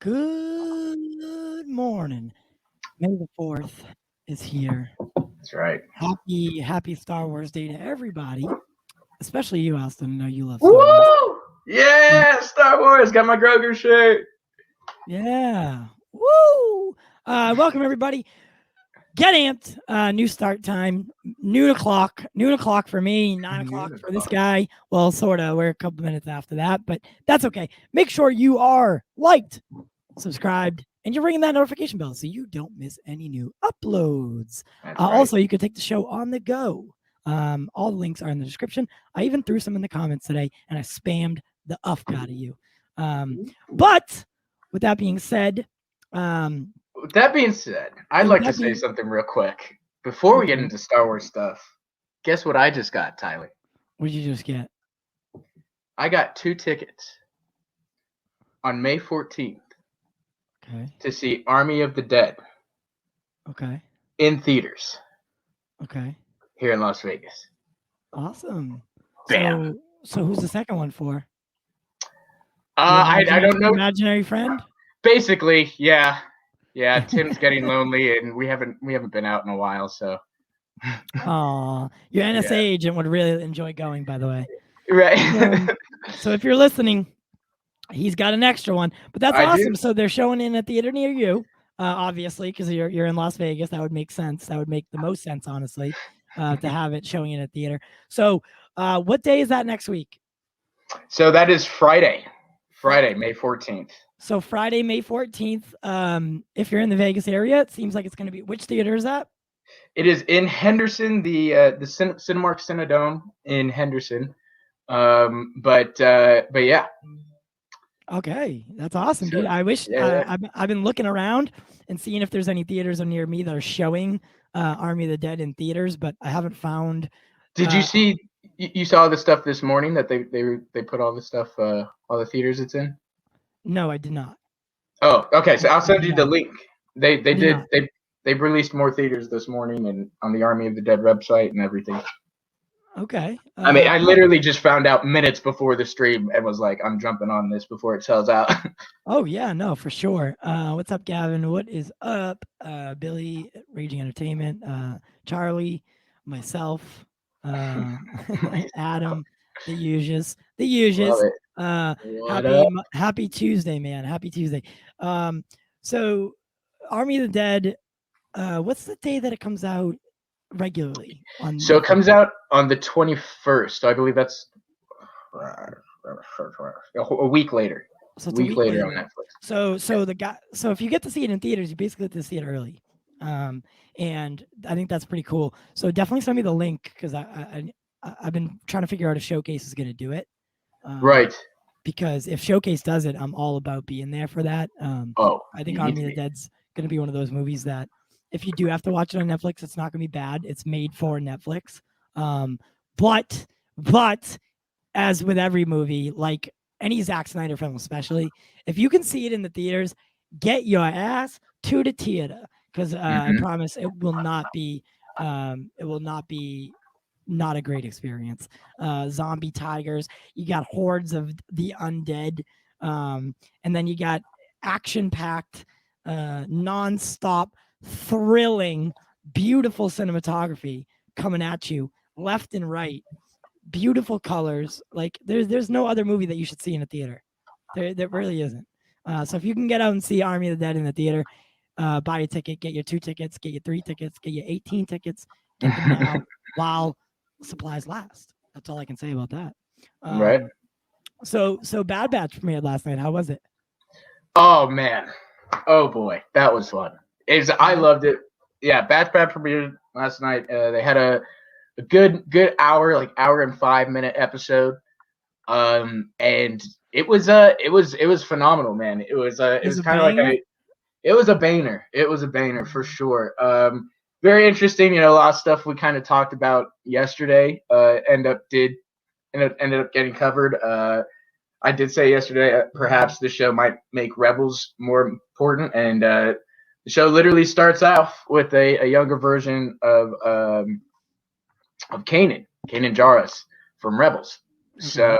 Good morning. May the 4th is here. That's right. Happy Star Wars Day to everybody, especially you, Austin. I know you love Star Wars. Woo! Yeah, Star Wars. Got my Grogu shirt. Yeah. Woo! Welcome, everybody. Get amped. New start time. Noon o'clock for me, 9 o'clock for this guy. Well, sort of. We're a couple minutes after that, but that's okay. Make sure you are liked, subscribed, and you're ringing that notification bell so you don't miss any new uploads. Right. Also, you can take the show on the go. All the links are in the description. I even threw some in the comments today, and I spammed the out of you. But with that being said, I'd like to say something real quick before we get into Star Wars stuff. Guess what I just got, Tyler? What did you just get? I got 2 tickets on May 14th to see Army of the Dead. Okay. In theaters. Okay. Here in Las Vegas. Awesome. Bam. So who's the second one for? I don't know. Imaginary friend? Basically, yeah. Yeah, Tim's getting lonely, and we haven't been out in a while, so. Aw, your NSA agent would really enjoy going, by the way. Right. So if you're listening, he's got an extra one, but that's awesome. So they're showing in a theater near you, obviously, because you're in Las Vegas. That would make sense. That would make the most sense, honestly, to have it showing in a theater. So what day is that next week? So that is Friday, May 14th. So Friday, May 14th, if you're in the Vegas area, it seems like it's going to be, which theater is that? It is in Henderson, the Cinemark Cinedome in Henderson. But yeah. Okay, that's awesome, dude. I wish I've been looking around and seeing if there's any theaters near me that are showing Army of the Dead in theaters, but I haven't found. Did you see? You saw the stuff this morning that they put all the stuff, all the theaters it's in? No, I did not. Oh, okay. So I'll send you the link. They've released more theaters this morning and on the Army of the Dead website and everything. Okay. I mean, I literally just found out minutes before the stream and was like, I'm jumping on this before it sells out. Oh yeah, no, for sure. What's up, Gavin? What is up? Billy, Raging Entertainment, Charlie, myself, Adam, the usuals. Happy Tuesday, man. Happy Tuesday. So Army of the Dead, what's the day that it comes out regularly? So it comes out on the 21st. So I believe that's a week later. So a week later on Netflix. So if you get to see it in theaters, you basically get to see it early. And I think that's pretty cool. So definitely send me the link because I've been trying to figure out if Showcase is going to do it. Right. Because if Showcase does it, I'm all about being there for that. I think Army of the Dead's going to be one of those movies that if you do have to watch it on Netflix, it's not going to be bad. It's made for Netflix. But as with every movie, like any Zack Snyder film especially, if you can see it in the theaters, get your ass to the theater because I promise it will not be not a great experience. Zombie tigers, you got hordes of the undead, and then you got action-packed, non-stop, thrilling, beautiful cinematography coming at you left and right. Beautiful colors. Like there's no other movie that you should see in a theater. There really isn't. So if you can get out and see Army of the Dead in the theater, buy a ticket, get your 2 tickets, get your 3 tickets, get your 18 tickets, get them now while supplies last. That's all I can say about that. Right. So Bad Batch premiered last night. How was it? Oh man. Oh boy. That was fun. I loved it. Yeah, Bad Batch premiered last night. They had a a good hour, like hour and 5-minute episode. And it was phenomenal, man. It was kind of like it was a banger. It was a banger for sure. Very interesting. A lot of stuff we kind of talked about yesterday. Ended up getting covered. I did say yesterday, perhaps the show might make Rebels more important, and the show literally starts off with a younger version of Kanan Jarrus from Rebels. Okay.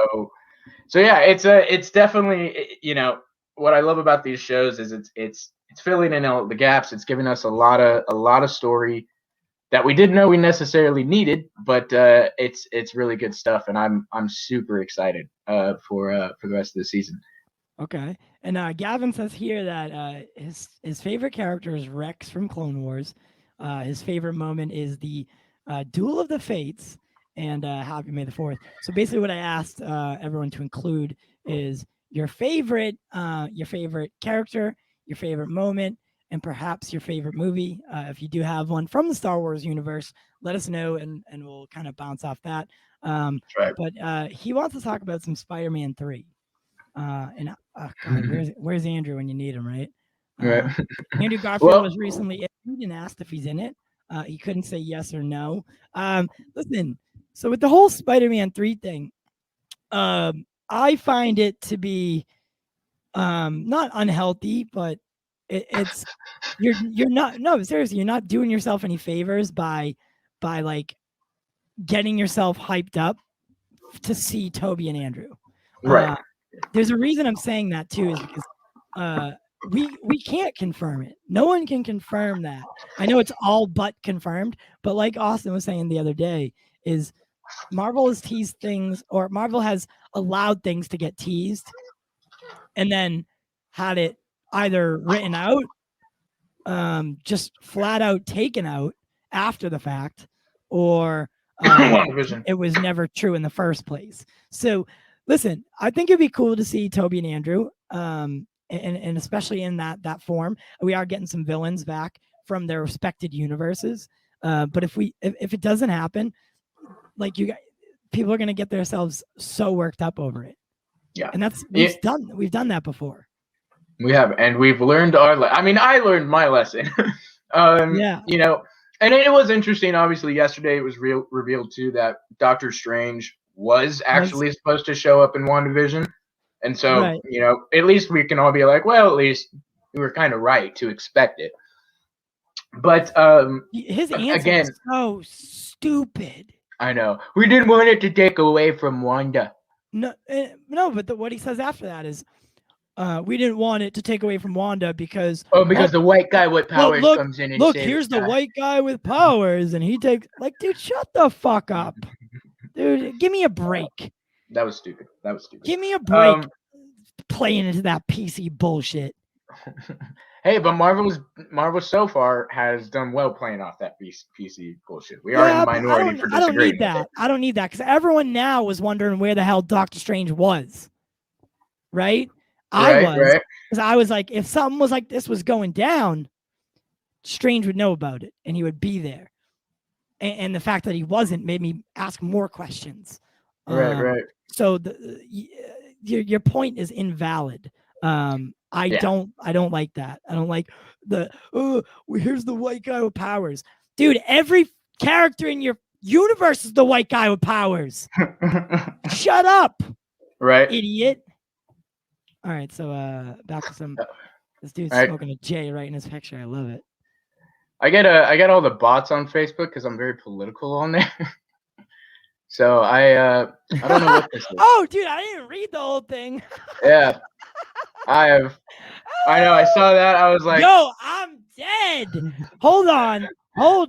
So yeah, it's definitely, what I love about these shows is it's filling in all the gaps. It's giving us a lot of story that we didn't know we necessarily needed, but it's really good stuff, and I'm super excited for the rest of the season. Okay, and Gavin says here that his favorite character is Rex from Clone Wars. His favorite moment is the Duel of the Fates, and Happy May the 4th. So basically, what I asked everyone to include is your favorite character, your favorite moment, and perhaps your favorite movie. If you do have one from the Star Wars universe, let us know, and we'll kind of bounce off that. Right. But he wants to talk about some Spider-Man 3. And God, where's Andrew when you need him, right? Right. Andrew Garfield was recently interviewed and asked if he's in it. He couldn't say yes or no. Listen, so with the whole Spider-Man 3 thing, I find it to be not unhealthy, but it's you're not, no, seriously, you're not doing yourself any favors by like getting yourself hyped up to see Toby and Andrew. Right. There's a reason I'm saying that too, is because we can't confirm it. No one can confirm that. I know it's all but confirmed, but like Austin was saying the other day, is Marvel has teased things, or Marvel has allowed things to get teased and then had it either written out, just flat out taken out after the fact, or it was never true in the first place. So listen, I think it'd be cool to see Toby and Andrew, and especially in that form. We are getting some villains back from their respected universes. But if it doesn't happen, like people are gonna get themselves so worked up over it. Yeah, and we've done that before. We have, and we've learned our. I learned my lesson. Yeah. And it was interesting. Obviously, yesterday it was revealed too that Doctor Strange was actually supposed to show up in WandaVision, and so right. At least we can all be like, well, at least we were kind of right to expect it. But his answer is so stupid. I know. We didn't want it to take away from Wanda. No, but what he says after that is, we didn't want it to take away from Wanda because the white guy with powers comes in and look, here's the white guy with powers, and he takes, like, dude, shut the fuck up. Dude, give me a break. That was stupid. Give me a break playing into that PC bullshit. Hey, but Marvel so far has done well playing off that PC bullshit. We are in the minority for disagreeing. I don't need that because everyone now was wondering where the hell Doctor Strange was. Right? Because I was like, if something was like this was going down, Strange would know about it and he would be there. And the fact that he wasn't made me ask more questions. Right. So your point is invalid. I don't like that. I don't like here's the white guy with powers. Dude, every character in your universe is the white guy with powers. Shut up. Right. Idiot. All right, so back to this dude's smoking a J right in his picture. I love it. I get all the bots on Facebook because I'm very political on there. So I don't know what this is. Oh, dude, I didn't read the whole thing. Yeah. I know, I saw that. I was like, yo, I'm dead. Hold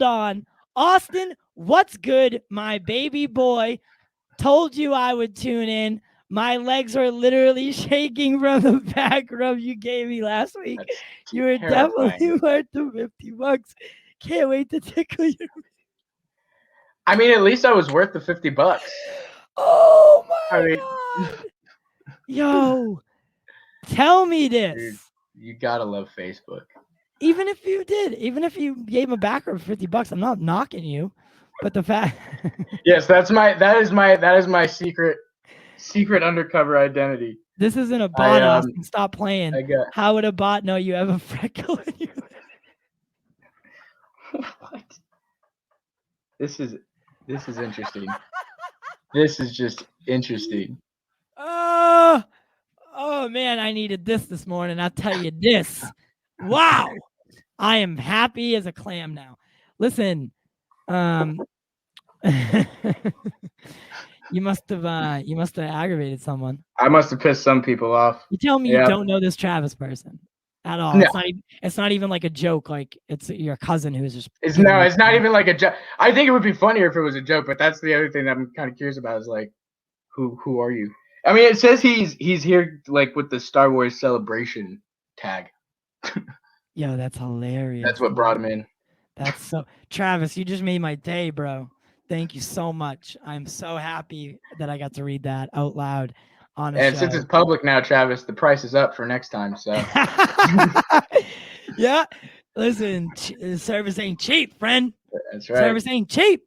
on. Austin, what's good, my baby boy? Told you I would tune in. My legs were literally shaking from the back rub you gave me last week. You were definitely worth the $50. Can't wait to tickle you. I mean, at least I was worth the $50. Oh my God. Yo, tell me this. Dude, you gotta love Facebook. Even if you gave him a back rub for $50, I'm not knocking you. But the fact. Yes, that is my secret undercover identity. This isn't a bot, Austin. Stop playing. How would a bot know you have a freckle in you? What? This is interesting. This is just interesting. Oh man, I needed this morning. I'll tell you this. Wow. I am happy as a clam now. Listen, you must have aggravated someone. I must have pissed some people off. You tell me you don't know this Travis person at all. No. It's not even like a joke. Like it's your cousin who's just. It's not even like a joke. I think it would be funnier if it was a joke, but that's the other thing that I'm kind of curious about is like, who are you? I mean, it says he's here like with the Star Wars Celebration tag. Yo, that's hilarious. That's what brought him in. That's so Travis, you just made my day, bro. Thank you so much. I'm so happy that I got to read that out loud on a show. Since it's public now, Travis, the price is up for next time. So yeah. Listen, service ain't cheap, friend. That's right. Service ain't cheap.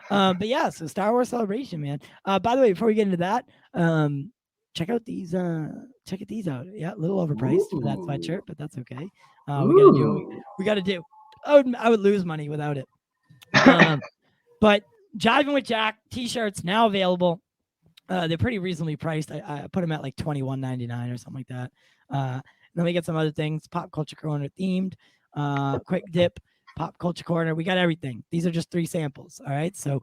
But yeah, so Star Wars Celebration, man. By the way, before we get into that, check out these out. Yeah, a little overpriced for that sweatshirt, but that's okay. We gotta do. I would lose money without it. But Jiving with Jack t-shirts now available. They're pretty reasonably priced. I put them at like $21.99 or something like that. Then we get some other things, Pop Culture Corner themed, Quick Dip, Pop Culture Corner. We got everything. These are just 3 samples. All right. So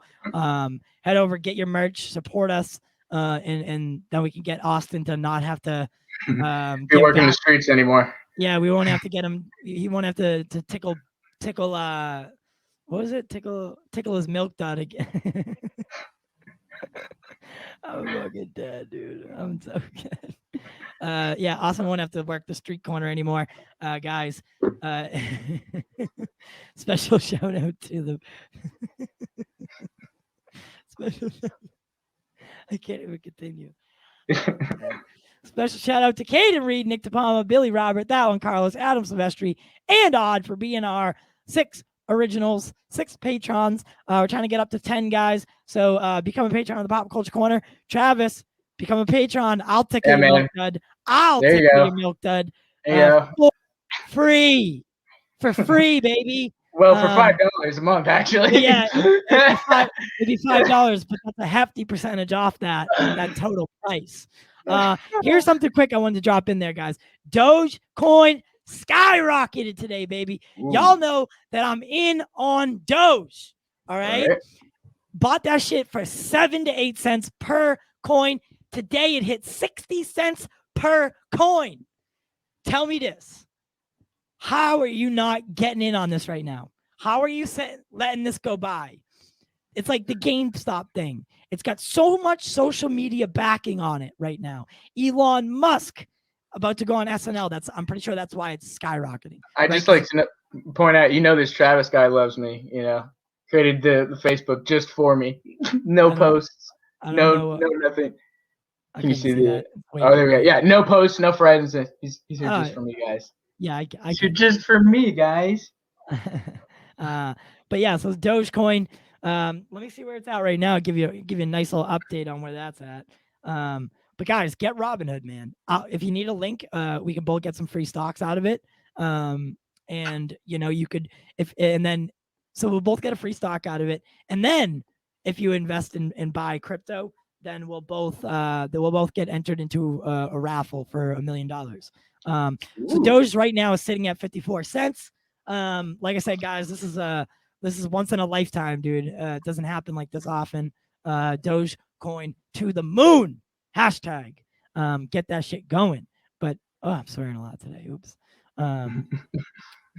head over, get your merch, support us, and then we can get Austin to not have to be working the streets anymore. Yeah, we won't have to get him. He won't have to tickle. What was it? Tickle his milk dud again. I'm fucking dead, dude. I'm so good. Yeah, Austin won't have to work the street corner anymore, guys. Special shout out to the special. I can't even continue. Special shout out to Caden Reed, Nick DePalma, Billy Robert, that one, Carlos, Adam Silvestri, and Odd for being our 6 originals, 6 patrons. We're trying to get up to 10 guys. So become a patron on the Pop Culture Corner. Travis, become a patron. I'll tickle your milk dud. I'll tickle your milk dud. For free. For free, baby. Well, for $5 a month, actually. Yeah, it'd be $5, but that's a hefty percentage off that total price. Here's something quick I wanted to drop in there, guys. Dogecoin skyrocketed today, baby. Ooh. Y'all know that I'm in on Doge. All right? Bought that shit for 7 to 8 cents per coin. Today it hit 60 cents per coin. Tell me this. How are you not getting in on this right now? How are you letting this go by? It's like the GameStop thing. It's got so much social media backing on it right now. Elon Musk about to go on SNL. I'm pretty sure that's why it's skyrocketing. I just like to point out, this Travis guy loves me, created the Facebook just for me. No posts, no nothing. Can you see that? Oh, there we go. Yeah, no posts, no friends. He's here just for me, guys. Yeah, he's here just for me, guys. But yeah, so Dogecoin. Let me see where it's at right now. I'll give you a nice little update on where that's at. But guys, get Robinhood, man. If you need a link, we can both get some free stocks out of it. And you could so we'll both get a free stock out of it. And then if you invest and buy crypto, then we'll both get entered into a raffle for $1 million. So Doge right now is sitting at 54 cents. Like I said, guys, this is once in a lifetime, dude. It doesn't happen like this often. Dogecoin to the moon. Hashtag. Get that shit going. But I'm swearing a lot today. Oops.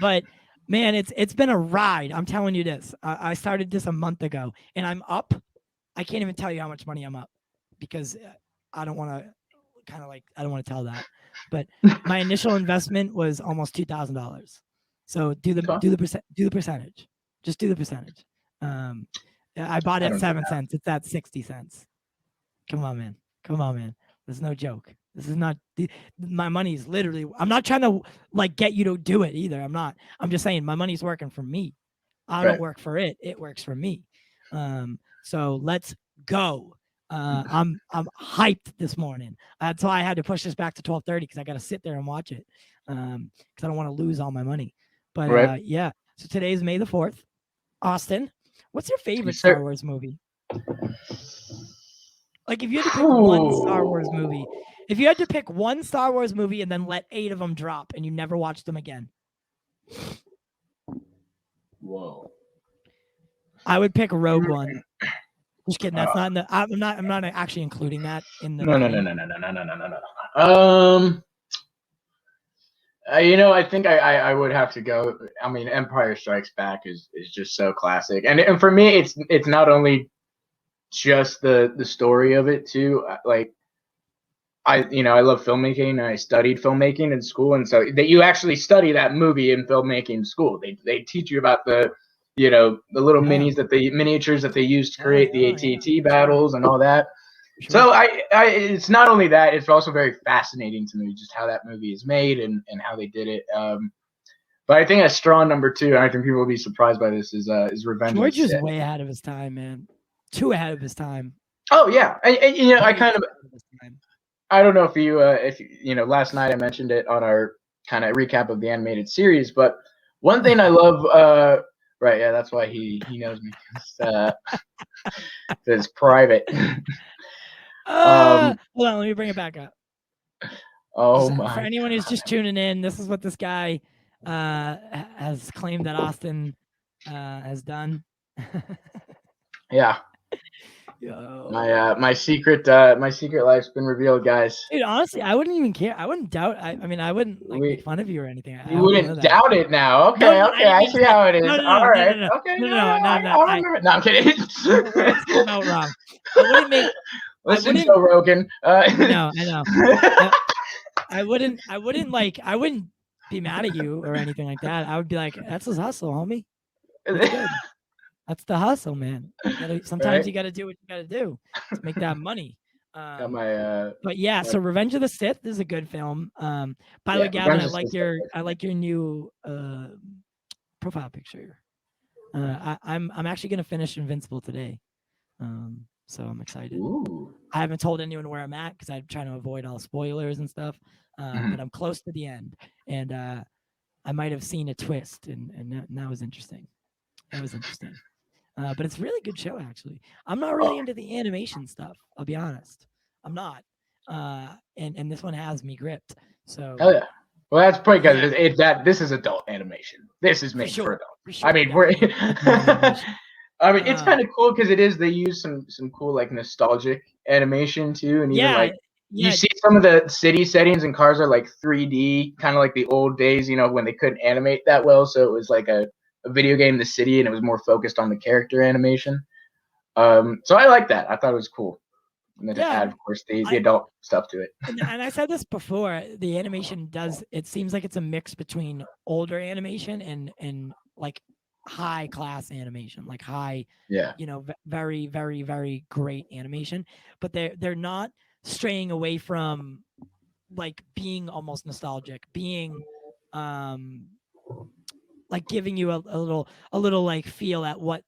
But man, it's been a ride. I'm telling you this. I started this a month ago, and I'm up. I can't even tell you how much money I'm up because I don't want to tell that. But my initial investment was almost $2,000. So do the percentage. Just do the percentage. I bought it at 7 cents. It's at 60 cents. Come on, man. This is no joke. This is not my money is literally. I'm not trying to get you to do it either. I'm not. I'm just saying my money's working for me. I don't work for it. It works for me. So let's go. I'm hyped this morning. That's why I had to push this back to 12:30 because I got to sit there and watch it because I don't want to lose all my money. But yeah, so today's May the 4th. Austin, what's your favorite Star Wars movie? Like if you had to pick one Star Wars movie, if you had to pick one Star Wars movie and then let 8 of them drop and you never watched them again. Whoa. I would pick Rogue One. Just kidding. That's not in the. I'm not actually including that in the. No. I think I would have to go. I mean, Empire Strikes Back is just so classic, and for me, it's not only just the story of it too. Like, I love filmmaking, and I studied filmmaking in school, and so that you actually study that movie in filmmaking school. They teach you about the little miniatures that they used to create the AT&T battles and all that. Sure. So I it's not only that, it's also very fascinating to me just how that movie is made and how they did it. But I think a strong number 2, and I think people will be surprised by this, is Revenge of the Sith. George is way ahead of his time, man. Too ahead of his time. Oh yeah, I kind of. I don't know if you last night I mentioned it on our kind of recap of the animated series, but one thing I love. Right, yeah, that's why he knows me. It's private. Hold on, let me bring it back up. Oh my! For anyone who's just tuning in, this is what this guy has claimed that Austin has done. Yeah. Yo. My secret life's been revealed, guys. Dude, honestly, I wouldn't even care. I wouldn't doubt. I mean, I wouldn't make fun of you or anything. You wouldn't doubt it now. Okay, I see how it is. All right. Okay. No. I'm kidding. It's come out wrong. I wouldn't make. Listen, Joe Rogan. No, I know. I wouldn't be mad at you or anything like that. I would be like, that's his hustle, homie. That's good. That's the hustle, man. Sometimes you got to do what you got to do to make that money. But yeah, so Revenge of the Sith is a good film. By the way, Gavin, I like your new profile picture. I'm actually gonna finish Invincible today. So I'm excited. Ooh. I haven't told anyone where I'm at because I'm trying to avoid all spoilers and stuff. But I'm close to the end, and I might have seen a twist, and that was interesting. That was interesting. But it's a really good show, actually. I'm not really into the animation stuff. I'll be honest. I'm not. And this one has me gripped. So. Oh yeah. Well, that's probably because this is adult animation. This is made for adults. For sure, I mean, it's kind of cool because they use some cool like nostalgic animation too, and even you see some of the city settings and cars are like 3D, kind of like the old days, when they couldn't animate that well, so it was like a video game, The City, and it was more focused on the character animation. So I like that. I thought it was cool. And then to add, of course, the adult stuff to it. And I said this before, the animation it seems like it's a mix between older animation and like high class animation, like high, very, very, very great animation. But they're not straying away from like being almost nostalgic, being like giving you a little like feel at what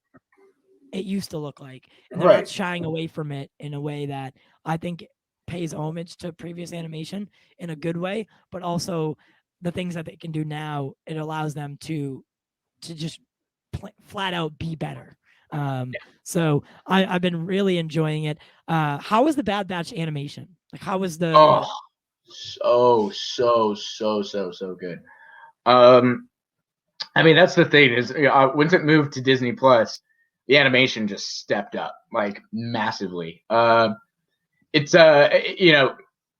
it used to look like, and they're not shying away from it in a way that I think pays homage to previous animation in a good way, but also the things that they can do now, it allows them to just flat out be better. So I've been really enjoying it. How was the Bad Batch animation? Like, how was the? Oh, so good. I mean, that's the thing is, once it moved to Disney Plus, the animation just stepped up like massively. It's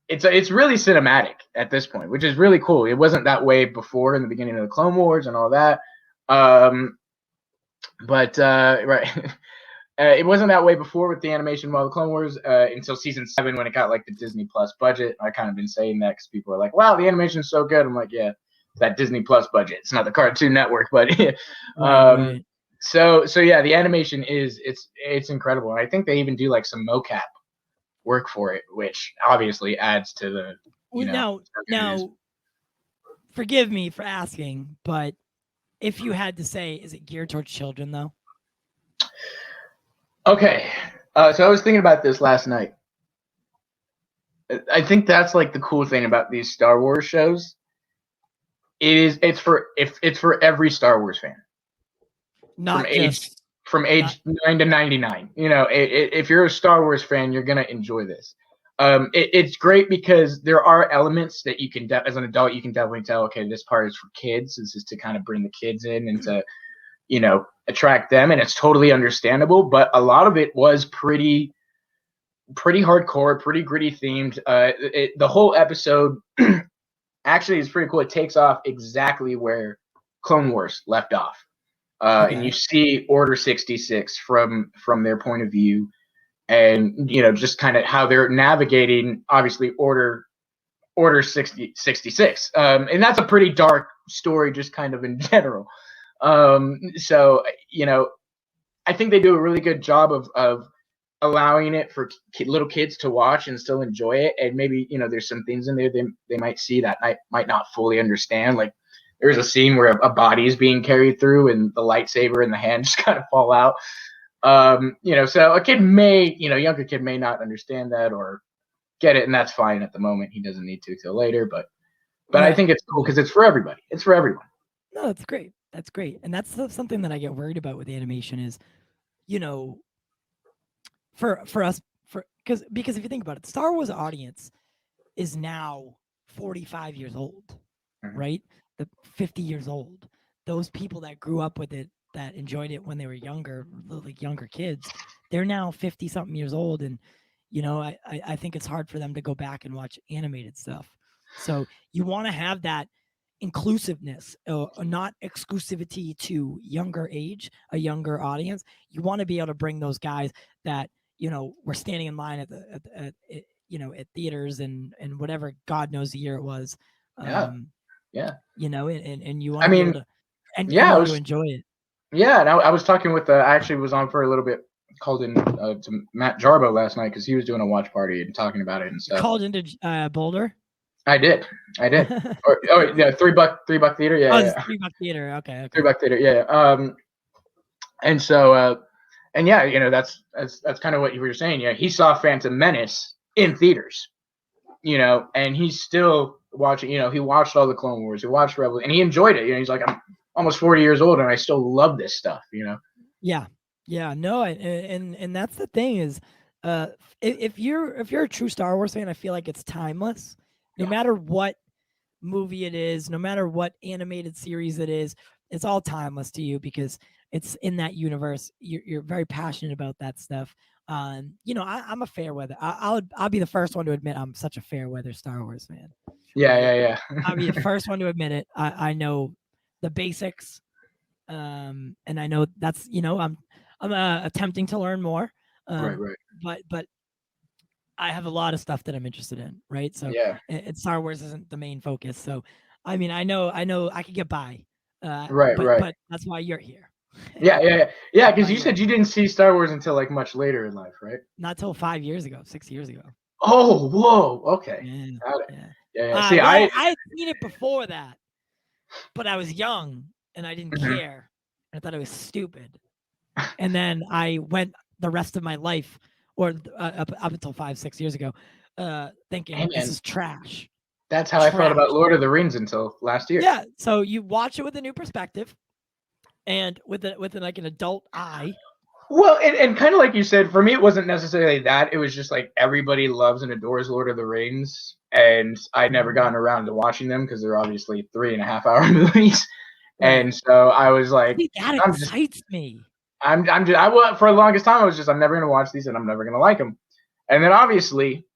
it's really cinematic at this point, which is really cool. It wasn't that way before in the beginning of the Clone Wars and all that. It wasn't that way before with the animation while the Clone Wars until season 7 when it got like the Disney Plus budget. I kind of been saying that because people are like, "Wow, the animation is so good." I'm like, "Yeah, it's that Disney Plus budget. It's not the Cartoon Network budget." Right. So yeah, the animation it's incredible, and I think they even do like some mocap work for it, which obviously adds to the. Now, forgive me for asking, but if you had to say, is it geared towards children though? Okay. So I was thinking about this last night. I think that's like the cool thing about these Star Wars shows. It's for every Star Wars fan from Not age just from not age 9 to 99. If you're a Star Wars fan, you're gonna enjoy this. It's great because there are elements that you can, as an adult, you can definitely tell. Okay, this part is for kids. This is to kind of bring the kids in and to attract them, and it's totally understandable. But a lot of it was pretty hardcore, pretty gritty themed. The whole episode actually is pretty cool. It takes off exactly where Clone Wars left off, and you okay. see Order 66 from their point of view, and just kind of how they're navigating, obviously Order 66, and that's a pretty dark story, just kind of in general. So I think they do a really good job of allowing it for little kids to watch and still enjoy it. And maybe there's some things in there they might see that might not fully understand. Like there's a scene where a body is being carried through, and the lightsaber and the hand just kind of fall out. So a kid may, younger kid may not understand that or get it, and that's fine at the moment. He doesn't need to till later, but I think it's cool because it's for everybody. It's for everyone. No, that's great. That's great. And that's something that I get worried about with animation is, for us, because if you think about it, Star Wars audience is now 45 years old, right? The 50 years old. Those people that grew up with it, that enjoyed it when they were younger, like younger kids, they're now 50 something years old. And, I think it's hard for them to go back and watch animated stuff. So you want to have that inclusiveness, not exclusivity to younger age, a younger audience. You want to be able to bring those guys that, were standing in line at theaters and whatever, God knows the year it was. Yeah. And you want to be able to, and yeah, you want to enjoy it. Yeah, and I was talking with I actually was on for a little bit, called in to Matt Jarbo last night because he was doing a watch party and talking about it and stuff. Called into Boulder. I did. Yeah, $3 theater. Yeah, yeah. $3 theater. Okay. $3 theater. Yeah. And so, and yeah, that's kind of what you were saying. Yeah, he saw Phantom Menace in theaters, and he's still watching. He watched all the Clone Wars. He watched Rebels, and he enjoyed it. He's like, I'm almost 40 years old, and I still love this stuff. Yeah. No, and that's the thing is, if you're a true Star Wars fan, I feel like it's timeless. No matter what movie it is, no matter what animated series it is, it's all timeless to you because it's in that universe. You're very passionate about that stuff. I'm a fair weather. I'll be the first one to admit I'm such a fair weather Star Wars fan. Yeah. I'll be the first one to admit it. I know the basics, and I know that's I'm attempting to learn more. Right. But I have a lot of stuff that I'm interested in, right? So and Star Wars isn't the main focus. So I mean, I know I could get by. Right. But that's why you're here. Yeah. Because you said you didn't see Star Wars until like much later in life, right? Not till 5 years ago, 6 years ago. Oh, whoa. Okay. Yeah. See, I had seen it before that, but I was young and I didn't care. I thought it was stupid. And then I went the rest of my life, or up until 5-6 years ago, thinking this is trash. That's how I felt about Lord of the Rings until last year. Yeah. So you watch it with a new perspective, and with like an adult eye. Well, and kind of like you said, for me, it wasn't necessarily that. It was just like everybody loves and adores Lord of the Rings, and I'd never gotten around to watching them because they're obviously 3.5-hour movies. Right. And so I was like, that excites me. For the longest time, I was just, I'm never going to watch these and I'm never going to like them. And then obviously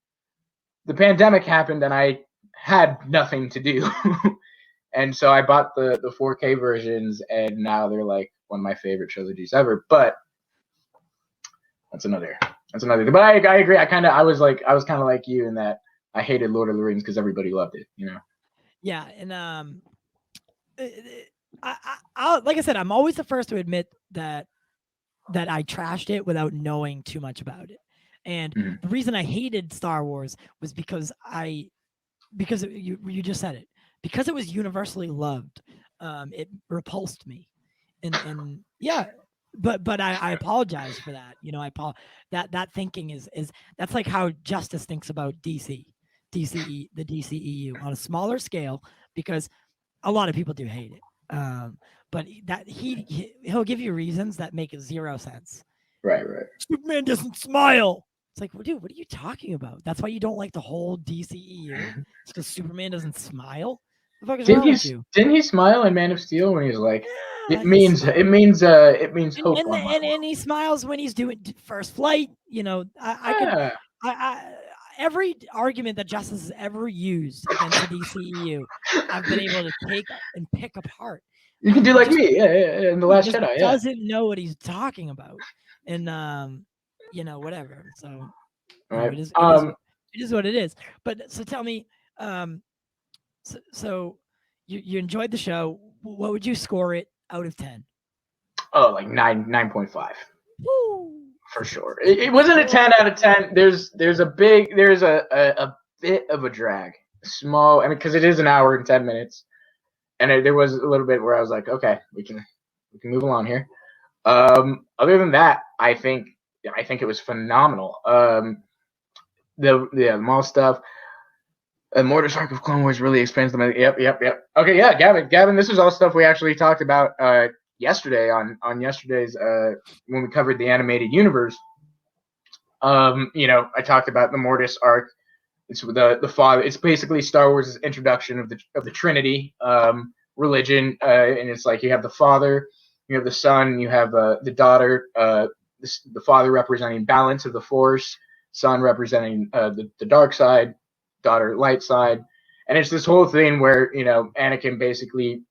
the pandemic happened and I had nothing to do. And so I bought the 4K versions, and now they're like one of my favorite trilogies ever. But that's another thing. But I agree. I was kind of like you in that I hated Lord of the Rings because everybody loved it, Yeah. And I like I said, I'm always the first to admit that I trashed it without knowing too much about it. And the reason I hated Star Wars was because you just said it, because it was universally loved. It repulsed me. And yeah, but I apologize for that. That thinking is that's like how Justice thinks about DCE, the DCEU on a smaller scale, because a lot of people do hate it. But that he'll give you reasons that make zero sense. Right. Superman doesn't smile. It's like, well, dude, what are you talking about? That's why you don't like the whole DCEU? It's because Superman doesn't smile? What the fuck is wrong with you? Didn't he smile in Man of Steel when he's like, Yeah, it means hope on my and he smiles when he's doing first flight. yeah. Every argument that Justice has ever used against the DCEU, I've been able to take and pick apart. You can do like me, yeah, in The Last Jedi, yeah. Doesn't know what he's talking about, and whatever. So Right. it is what it is. But so tell me, so you enjoyed the show. What would you score it out of 10? Oh, like 9.5. Woo! For sure. It wasn't a 10 out of 10. There's a bit of a drag. Small, I mean, because it is an hour and 10 minutes. And there was a little bit where I was like, okay, we can move along here. Other than that, I think it was phenomenal. The mall stuff. Mortis Arc of Clone Wars really expands them. Yep. Okay, yeah, Gavin, this is all stuff we actually talked about yesterday on yesterday's when we covered the animated universe. I talked about the Mortis arc. It's the father. It's basically Star Wars' introduction of the Trinity religion, and it's like you have the father, you have the son, you have the daughter. The father representing balance of the Force, son representing the dark side, daughter light side, and it's this whole thing where Anakin basically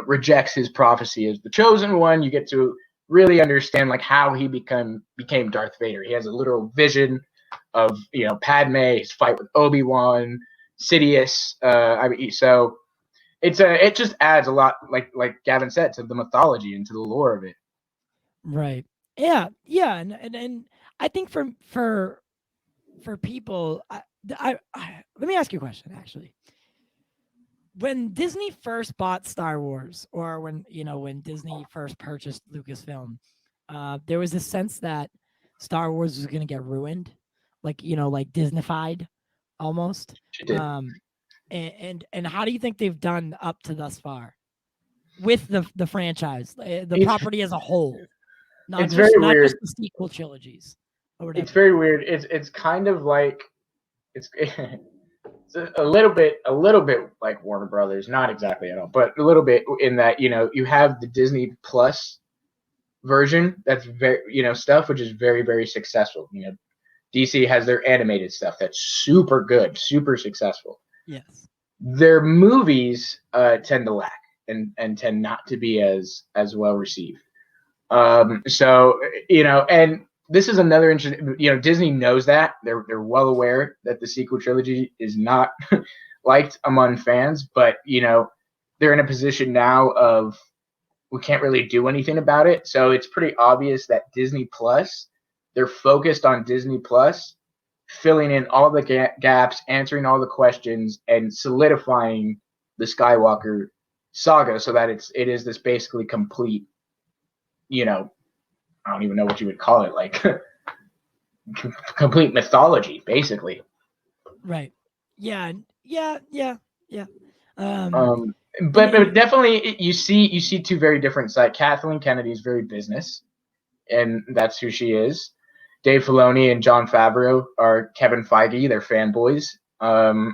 rejects his prophecy as the chosen one. You get to really understand like how he became Darth Vader. He has a literal vision of Padme, his fight with Obi-Wan, Sidious. So it just adds a lot, like Gavin said, to the mythology and to the lore of it. Right. Yeah. And I think for people, I let me ask you a question actually. When Disney first bought Star Wars, or when Disney first purchased Lucasfilm, there was a sense that Star Wars was going to get ruined, like Disneyfied almost. And how do you think they've done up to thus far with the franchise, the property as a whole? Not just the sequel trilogies or whatever. It's very weird. It's kind of like it's a little bit like Warner Brothers, not exactly at all, but a little bit in that you have the Disney Plus version that's very stuff which is very, very successful. DC has their animated stuff that's super good, super successful. Yes. Their movies tend to lack and tend not to be as well received. So and this is another interesting. Disney knows that they're well aware that the sequel trilogy is not liked among fans, but they're in a position now of we can't really do anything about it. So it's pretty obvious that Disney Plus, they're focused on Disney Plus, filling in all the gaps, answering all the questions, and solidifying the Skywalker saga so that it is this basically complete. I don't even know what you would call it, like complete mythology, basically. Right. Yeah. But definitely, you see two very different sides. Kathleen Kennedy is very business, and that's who she is. Dave Filoni and Jon Favreau are Kevin Feige. They're fanboys. And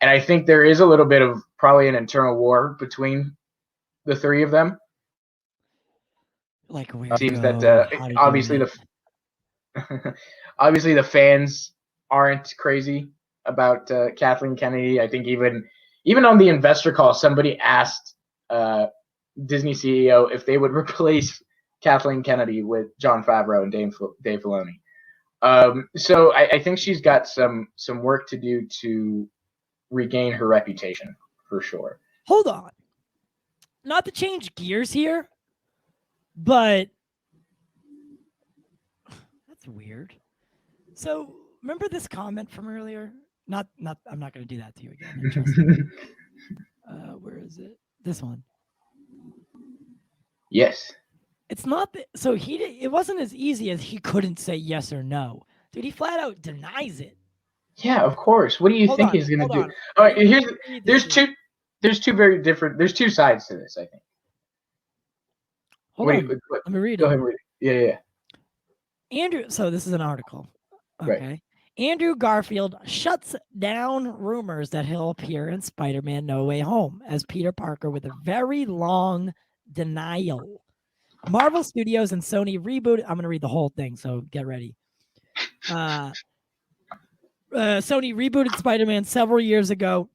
I think there is a little bit of probably an internal war between the three of them. Like it seems that obviously the fans aren't crazy about Kathleen Kennedy. I think even on the investor call, somebody asked Disney CEO if they would replace Kathleen Kennedy with Jon Favreau and Dave Filoni. So I think she's got some work to do to regain her reputation for sure. Hold on, not to change gears here, but that's weird. So remember this comment from earlier? Not. I'm not going to do that to you again. Where is it? This one. Yes. It's not that. So it wasn't as easy as he couldn't say yes or no. Dude, he flat out denies it. Yeah, of course. What do you think he's gonna do? All right, there's two sides to this, I think. Hold on. Let me read it. Go ahead and read it. Yeah. Andrew, so this is an article. Okay. Right. Andrew Garfield shuts down rumors that he'll appear in Spider-Man No Way Home as Peter Parker with a very long denial. Marvel Studios and Sony rebooted. I'm going to read the whole thing, so get ready. Sony rebooted Spider-Man several years ago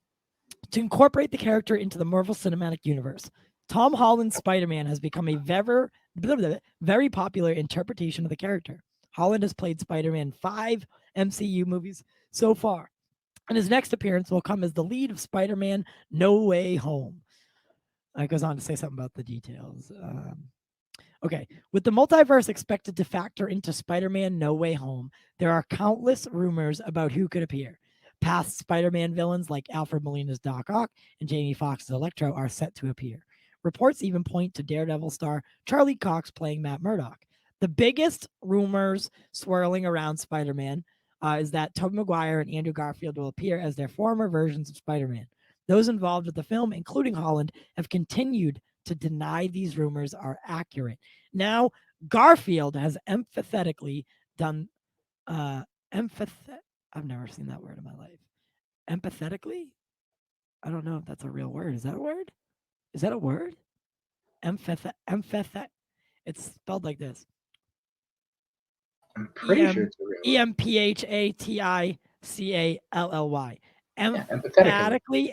to incorporate the character into the Marvel Cinematic Universe. Tom Holland's Spider-Man has become a very popular interpretation of the character. Holland has played Spider-Man in 5 MCU movies so far, and his next appearance will come as the lead of Spider-Man No Way Home. It goes on to say something about the details. Okay, with the multiverse expected to factor into Spider-Man No Way Home, there are countless rumors about who could appear. Past Spider-Man villains like Alfred Molina's Doc Ock and Jamie Foxx's Electro are set to appear. Reports even point to Daredevil star Charlie Cox playing Matt Murdock. The biggest rumors swirling around Spider-Man is that Tobey Maguire and Andrew Garfield will appear as their former versions of Spider-Man. Those involved with the film, including Holland, have continued to deny these rumors are accurate. Now, Garfield has emphatically done I've never seen that word in my life. Empathetically? I don't know if that's a real word. Is that a word? Is that a word? Emphathet. It's spelled like this. I'm pretty sure it's a real word. EMPHATICALLY.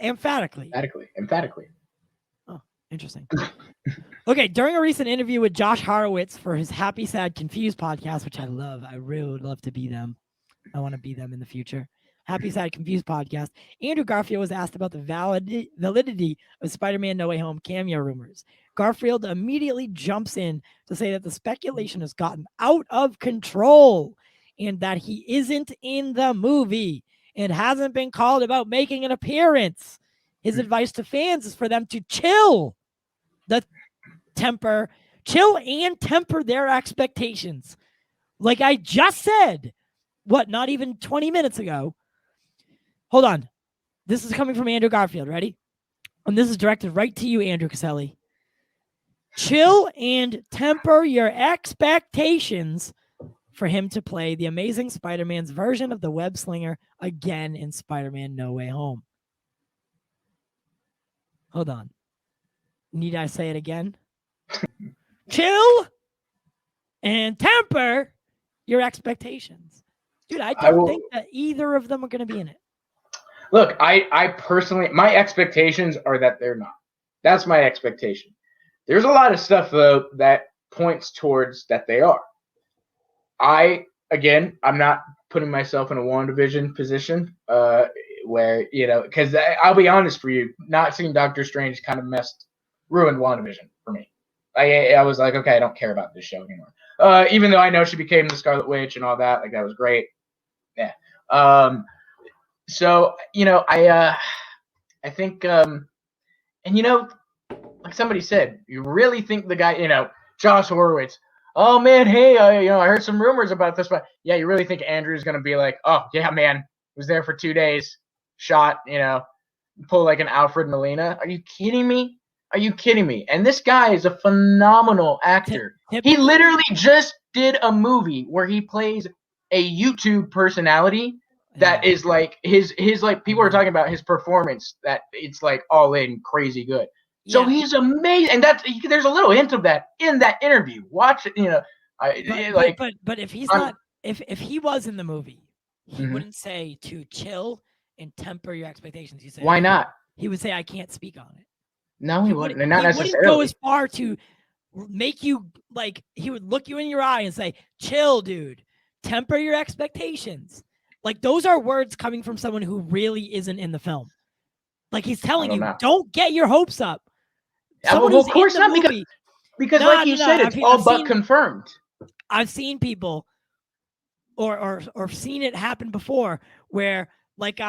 Emphatically. Oh, interesting. Okay, during a recent interview with Josh Horowitz for his Happy, Sad, Confused podcast, which I love. I really would love to be them. I want to be them in the future. Happy, Sad, Confused podcast. Andrew Garfield was asked about the validity of Spider-Man No Way Home cameo rumors. Garfield immediately jumps in to say that the speculation has gotten out of control and that he isn't in the movie and hasn't been called about making an appearance. His advice to fans is for them to chill and temper their expectations. Like I just said, not even 20 minutes ago. Hold on. This is coming from Andrew Garfield. Ready? And this is directed right to you, Andrew Caselli. Chill and temper your expectations for him to play the Amazing Spider-Man's version of the web slinger again in Spider-Man No Way Home. Hold on. Need I say it again? Chill and temper your expectations. Dude, I don't think that either of them are going to be in it. Look, I personally, my expectations are that they're not. That's my expectation. There's a lot of stuff, though, that points towards that they are. I'm not putting myself in a WandaVision position where, because I'll be honest for you, not seeing Doctor Strange kind of ruined WandaVision for me. I was like, okay, I don't care about this show anymore. Even though I know she became the Scarlet Witch and all that, like that was great. Yeah. So, I think, like somebody said, you really think the guy, Josh Horowitz, oh man, hey, I heard some rumors about this, but yeah, you really think Andrew's going to be like, oh yeah, man, was there for 2 days, shot, pull like an Alfred Molina? Are you kidding me? And this guy is a phenomenal actor. He literally just did a movie where he plays a YouTube personality that is like his like people are talking about his performance that it's like all in crazy good. So he's amazing, and there's a little hint of that in that interview. Watch it, But if he's not, if he was in the movie, he wouldn't say to chill and temper your expectations. You say why not? He would say I can't speak on it. No, he wouldn't. Not necessarily. Wouldn't go as far to make you like. He would look you in your eye and say, "Chill, dude. Temper your expectations." Like those are words coming from someone who really isn't in the film. Like he's telling you, don't get your hopes up. Yeah, well, of course not, because like you said, it's all but confirmed. I've seen people, or seen it happen before, where like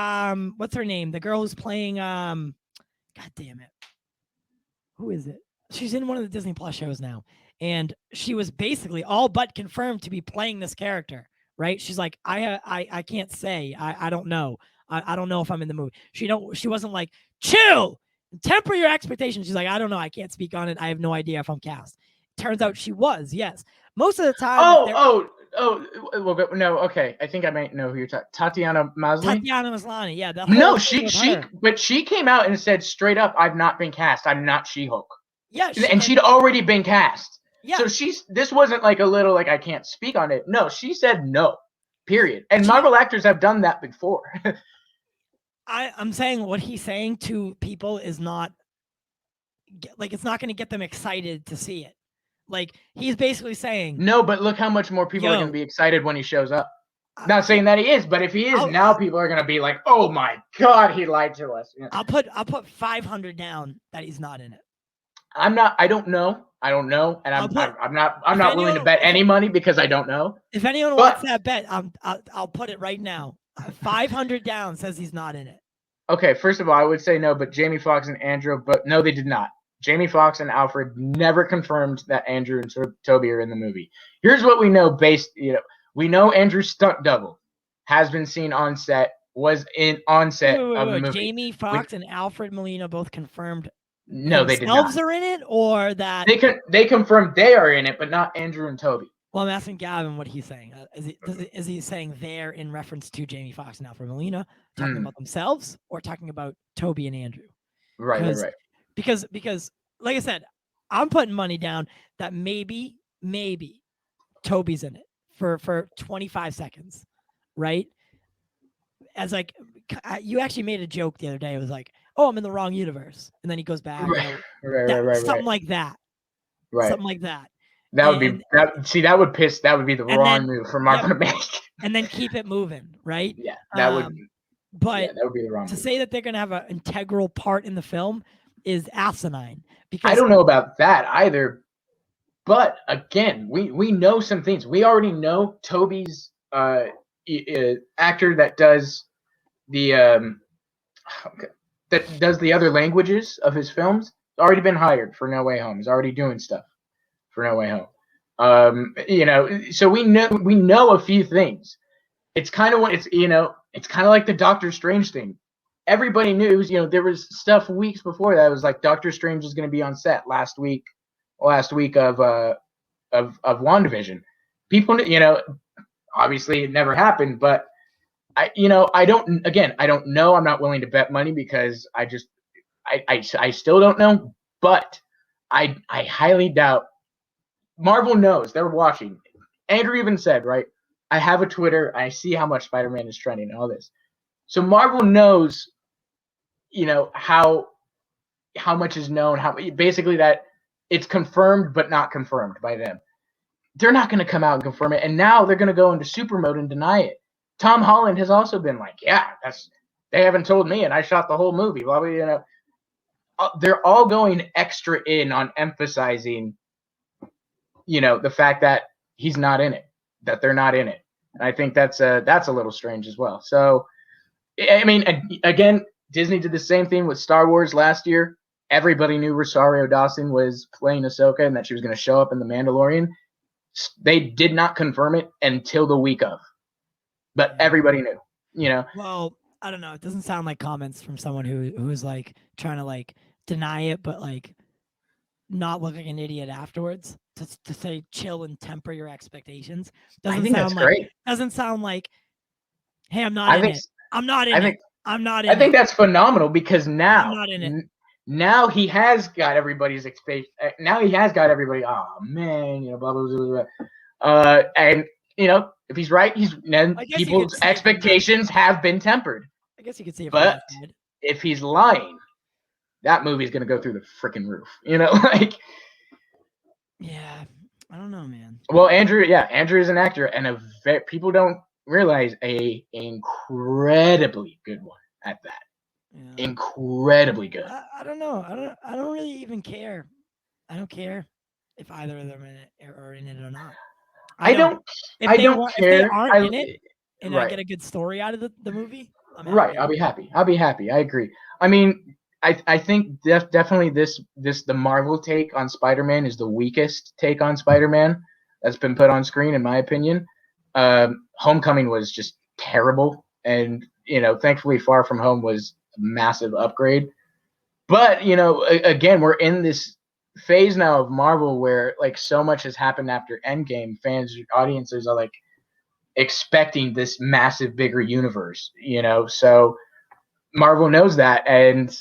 what's her name? The girl who's playing God damn it. Who is it? She's in one of the Disney Plus shows now. and she was basically all but confirmed to be playing this character, right? She's like, I can't say, I don't know. I don't know if I'm in the movie. She wasn't like, chill, temper your expectations. She's like, I don't know. I can't speak on it. I have no idea if I'm cast. Turns out she was, yes. Most of the time. Well, no, okay. I think I might know who you're talking. Tatiana Maslany. Tatiana Maslany, yeah. No, but she came out and said straight up, I've not been cast. I'm not She-Hulk. Yeah, and she'd already been cast. Yeah. So this wasn't like a little like I can't speak on it. No, she said no. Period. And Marvel actors have done that before. I'm saying what he's saying to people is not like it's not going to get them excited to see it. Like he's basically saying no, but look how much more people are going to be excited when he shows up. Not saying that he is, but if he is, now people are going to be like, "Oh my god, he lied to us." Yeah. I'll put 500 down that he's not in it. I'm not. I don't know. And I'm not willing to bet any money because I don't know. If anyone wants that bet, I'll put it right now. 500 down says he's not in it. Okay, first of all, I would say no, but Jamie Foxx and Andrew, but no, they did not. Jamie Foxx and Alfred never confirmed that Andrew and Toby are in the movie. Here's what we know we know Andrew's stunt double has been seen on set, was on set of the movie. Jamie Foxx and Alfred Molina both confirmed. No, they did not. Themselves are in it, or that they confirmed they are in it, but not Andrew and Toby. Well, I'm asking Gavin what he's saying. Is he saying they're in reference to Jamie Foxx and Alfred Molina, talking about themselves, or talking about Toby and Andrew? Right. Because like I said, I'm putting money down that maybe Toby's in it for 25 seconds, right? As like you actually made a joke the other day. It was like, "Oh, I'm in the wrong universe," and then he goes back. Right. Something like that. Right. Something like that. That would be the wrong move for Marvel to make. And then keep it moving, right? Yeah, that would. But that would be the wrong to move. say that they're going to have an integral part in the film is asinine. Because I don't know about that either. But again, we know some things. We already know Toby's actor that does the other languages of his films. Has already been hired for No Way Home. He's already doing stuff for No Way Home. So we know a few things. It's kind of like the Doctor Strange thing. Everybody knew, there was stuff weeks before that. It was like Doctor Strange is going to be on set last week of WandaVision. People, obviously it never happened, but I don't know. I'm not willing to bet money because I still don't know, but I highly doubt. Marvel knows they're watching. Andrew even said, right, I have a Twitter. I see how much Spider-Man is trending and all this. So Marvel knows, how much is known, how basically that it's confirmed but not confirmed by them. They're not going to come out and confirm it. And now they're going to go into super mode and deny it. Tom Holland has also been like, yeah, they haven't told me and I shot the whole movie. Well, they're all going extra in on emphasizing the fact that he's not in it, that they're not in it. And I think that's a little strange as well. So, I mean, again, Disney did the same thing with Star Wars last year. Everybody knew Rosario Dawson was playing Ahsoka and that she was going to show up in The Mandalorian. They did not confirm it until the week of. But everybody knew, Well, I don't know. It doesn't sound like comments from someone who's like trying to like deny it, but like not look like an idiot afterwards. To say chill and temper your expectations doesn't sound like, hey, I'm not in it. I'm not in it. I'm not in it. I think that's phenomenal because now I'm not in it. Now he has got everybody's expectation. Now he has got everybody. Oh man, blah blah blah blah. And if he's right, people's expectations have been tempered. I guess you could see it. But if he's lying, that movie's gonna go through the freaking roof. Like. Yeah, I don't know, man. Well, Andrew is an actor, and people don't realize a incredibly good one at that. Yeah. Incredibly good. I don't know. I don't really even care. I don't care if either of them are in it or not. I don't care. If they aren't in it, and I get a good story out of the movie, right? I'll be happy. I agree. I mean, I think definitely the Marvel take on Spider-Man is the weakest take on Spider-Man that's been put on screen, in my opinion. Homecoming was just terrible, and thankfully Far From Home was a massive upgrade. But again, we're in this phase now of Marvel where like so much has happened after Endgame. Fans, audiences are like expecting this massive, bigger universe. So Marvel knows that, and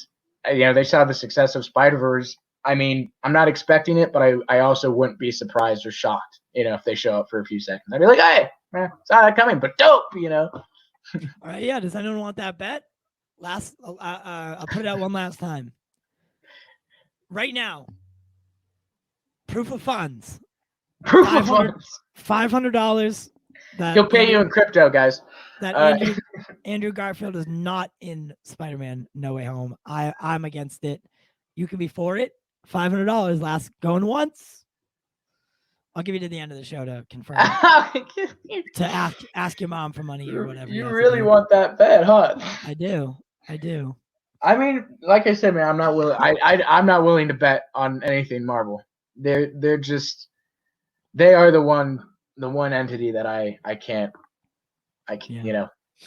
they saw the success of Spider-Verse. I mean, I'm not expecting it, but I also wouldn't be surprised or shocked, if they show up for a few seconds. I'd be like, hey, saw that coming, but dope, All right, yeah. Does anyone want that bet? I'll put it out one last time. Right now, proof of funds. $500. He'll pay you in crypto, guys. That Andrew Garfield is not in Spider-Man No Way Home. I'm against it. You can be for it. $500 last going once. I'll give you to the end of the show to confirm. To ask your mom for money or whatever. You really want that bet, huh? I do. I mean, like I said, man, I'm not willing. I'm not willing to bet on anything Marvel. They're just they are the one entity that I can't.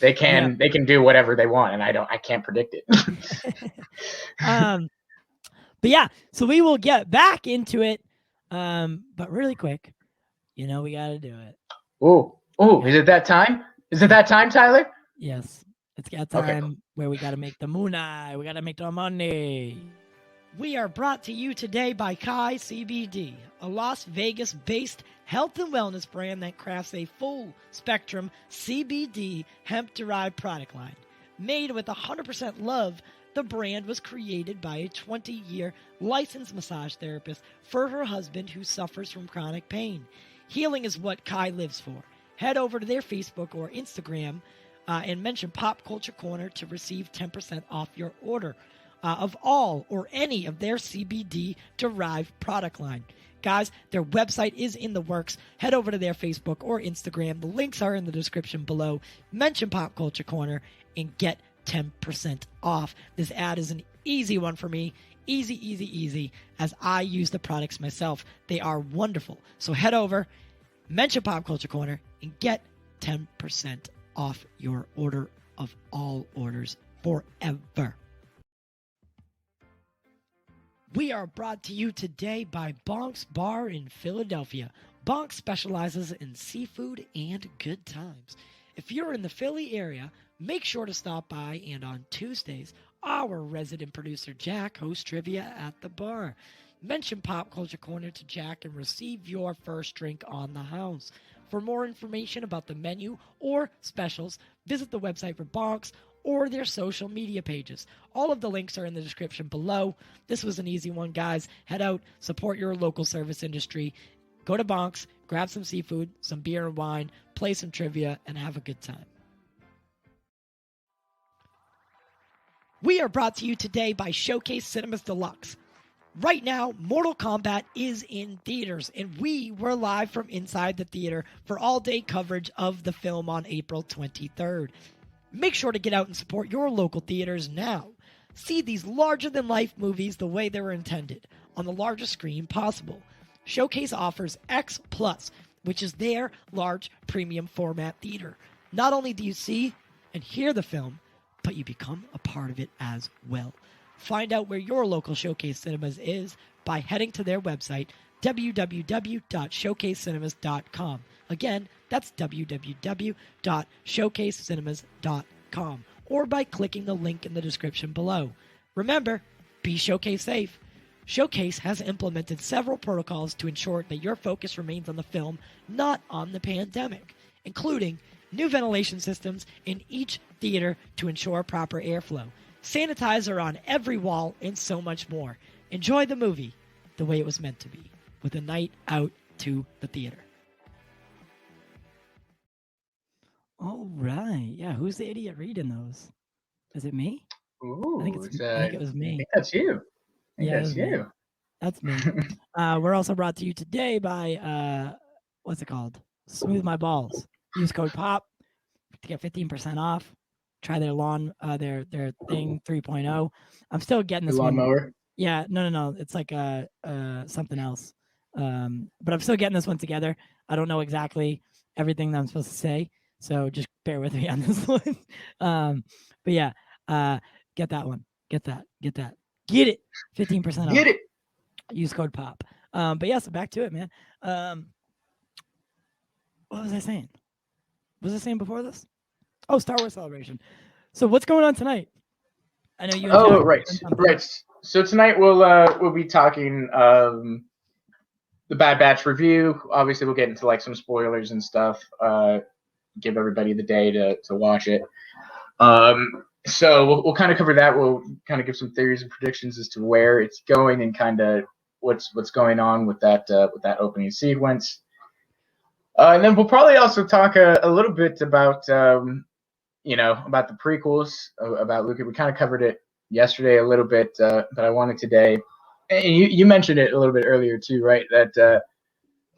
They can do whatever they want, and I can't predict it. But yeah, so we will get back into it. But really quick, we got to do it. Oh, is it that time? Is it that time, Tyler? Yes, it's got time where we got to make the moonai. We got to make the money. We are brought to you today by Kai CBD, a Las Vegas-based health and wellness brand that crafts a full-spectrum CBD hemp-derived product line. Made with 100% love, the brand was created by a 20-year licensed massage therapist for her husband who suffers from chronic pain. Healing is what Kai lives for. Head over to their Facebook or Instagram and mention Pop Culture Corner to receive 10% off your order of all or any of their CBD-derived product line. Guys, their website is in the works. Head over to their Facebook or Instagram. The links are in the description below. Mention Pop Culture Corner and get 10% off. This ad is an easy one for me. Easy, as I use the products myself. They are wonderful. So head over, mention Pop Culture Corner, and get 10% off your order of all orders forever. We are brought to you today by Bonk's Bar in Philadelphia. Bonk specializes in seafood and good times. If you're in the Philly area, make sure to stop by, and on Tuesdays, our resident producer Jack hosts trivia at the bar. Mention Pop Culture Corner to Jack and receive your first drink on the house. For more information about the menu or specials, visit the website for Bonks or their social media pages. All of the links are in the description below. This was an easy one, guys. Head out, support your local service industry. Go to Bonks, grab some seafood, some beer and wine, play some trivia, and have a good time. We are brought to you today by Showcase Cinemas Deluxe. Right now, Mortal Kombat is in theaters, and we were live from inside the theater for all-day coverage of the film on April 23rd. Make sure to get out and support your local theaters now. See these larger-than-life movies the way they were intended, on the largest screen possible. Showcase offers X+, which is their large premium format theater. Not only do you see and hear the film, but you become a part of it as well. Find out where your local Showcase Cinemas is by heading to their website, www.showcasecinemas.com. Again, that's www.showcasecinemas.com, or by clicking the link in the description below. Remember, be Showcase safe. Showcase has implemented several protocols to ensure that your focus remains on the film, not on the pandemic, including new ventilation systems in each theater to ensure proper airflow, sanitizer on every wall, and so much more. Enjoy the movie the way it was meant to be, with a night out to the theater. All right. Yeah, who's the idiot reading those? Is it me? Ooh, I think it was me. I think that's you. That's you. Me. That's me. We're also brought to you today by, what's it called? Smooth My Balls. Use code POP to get 15% off. try their their thing 3.0. I'm still getting this one. Lawnmower. Yeah, no. It's like something else. But I'm still getting this one together. I don't know exactly everything that I'm supposed to say, so just bear with me on this one. But yeah, get that one. Get that. Get it. 15% off. Get it. Use code POP. But yeah, so back to it, man. What was I saying? Was I saying before this? Oh, Star Wars Celebration. So what's going on tonight? I know you. Oh, right. So tonight we'll be talking the Bad Batch review. Obviously, we'll get into like some spoilers and stuff. Give everybody the day to watch it. So we'll kind of cover that. We'll kind of give some theories and predictions as to where it's going and kind of what's going on with that opening sequence. And then we'll probably also talk a little bit about about the prequels, about Luke. We kind of covered it yesterday a little bit, but I wanted today. And you mentioned it a little bit earlier too, right? That a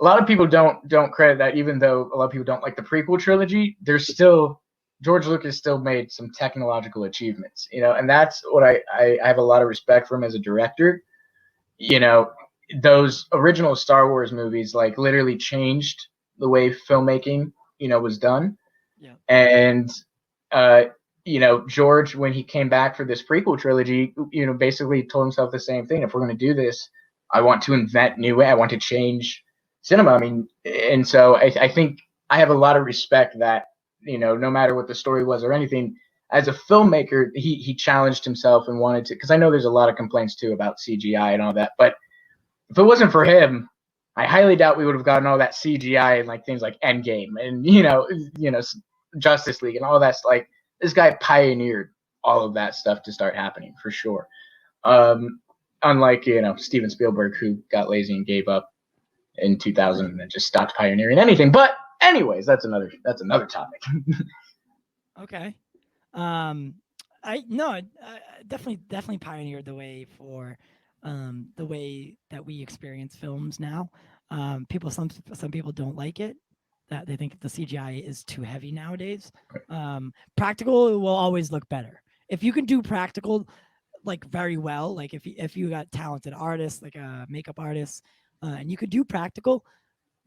lot of people don't credit that, even though a lot of people don't like the prequel trilogy. There's still George Lucas still made some technological achievements, and that's what I have a lot of respect for him as a director. Those original Star Wars movies like literally changed the way filmmaking, was done. Yeah. And George, when he came back for this prequel trilogy, basically told himself the same thing. If we're going to do this, I want to invent new way. I want to change cinema. I mean, and so I think I have a lot of respect that, no matter what the story was or anything, as a filmmaker, he challenged himself and wanted to, because I know there's a lot of complaints too about CGI and all that, but if it wasn't for him, I highly doubt we would have gotten all that CGI and like things like Endgame and Justice League and all that. Like, this guy pioneered all of that stuff to start happening for sure. Unlike Steven Spielberg, who got lazy and gave up in 2000 and then just stopped pioneering anything. But anyways, that's another topic. Okay. I definitely pioneered the way for the way that we experience films now. Some people don't like it, that they think the CGI is too heavy nowadays. Practical will always look better. If you can do practical like very well, like if you got talented artists, like makeup artists, and you could do practical,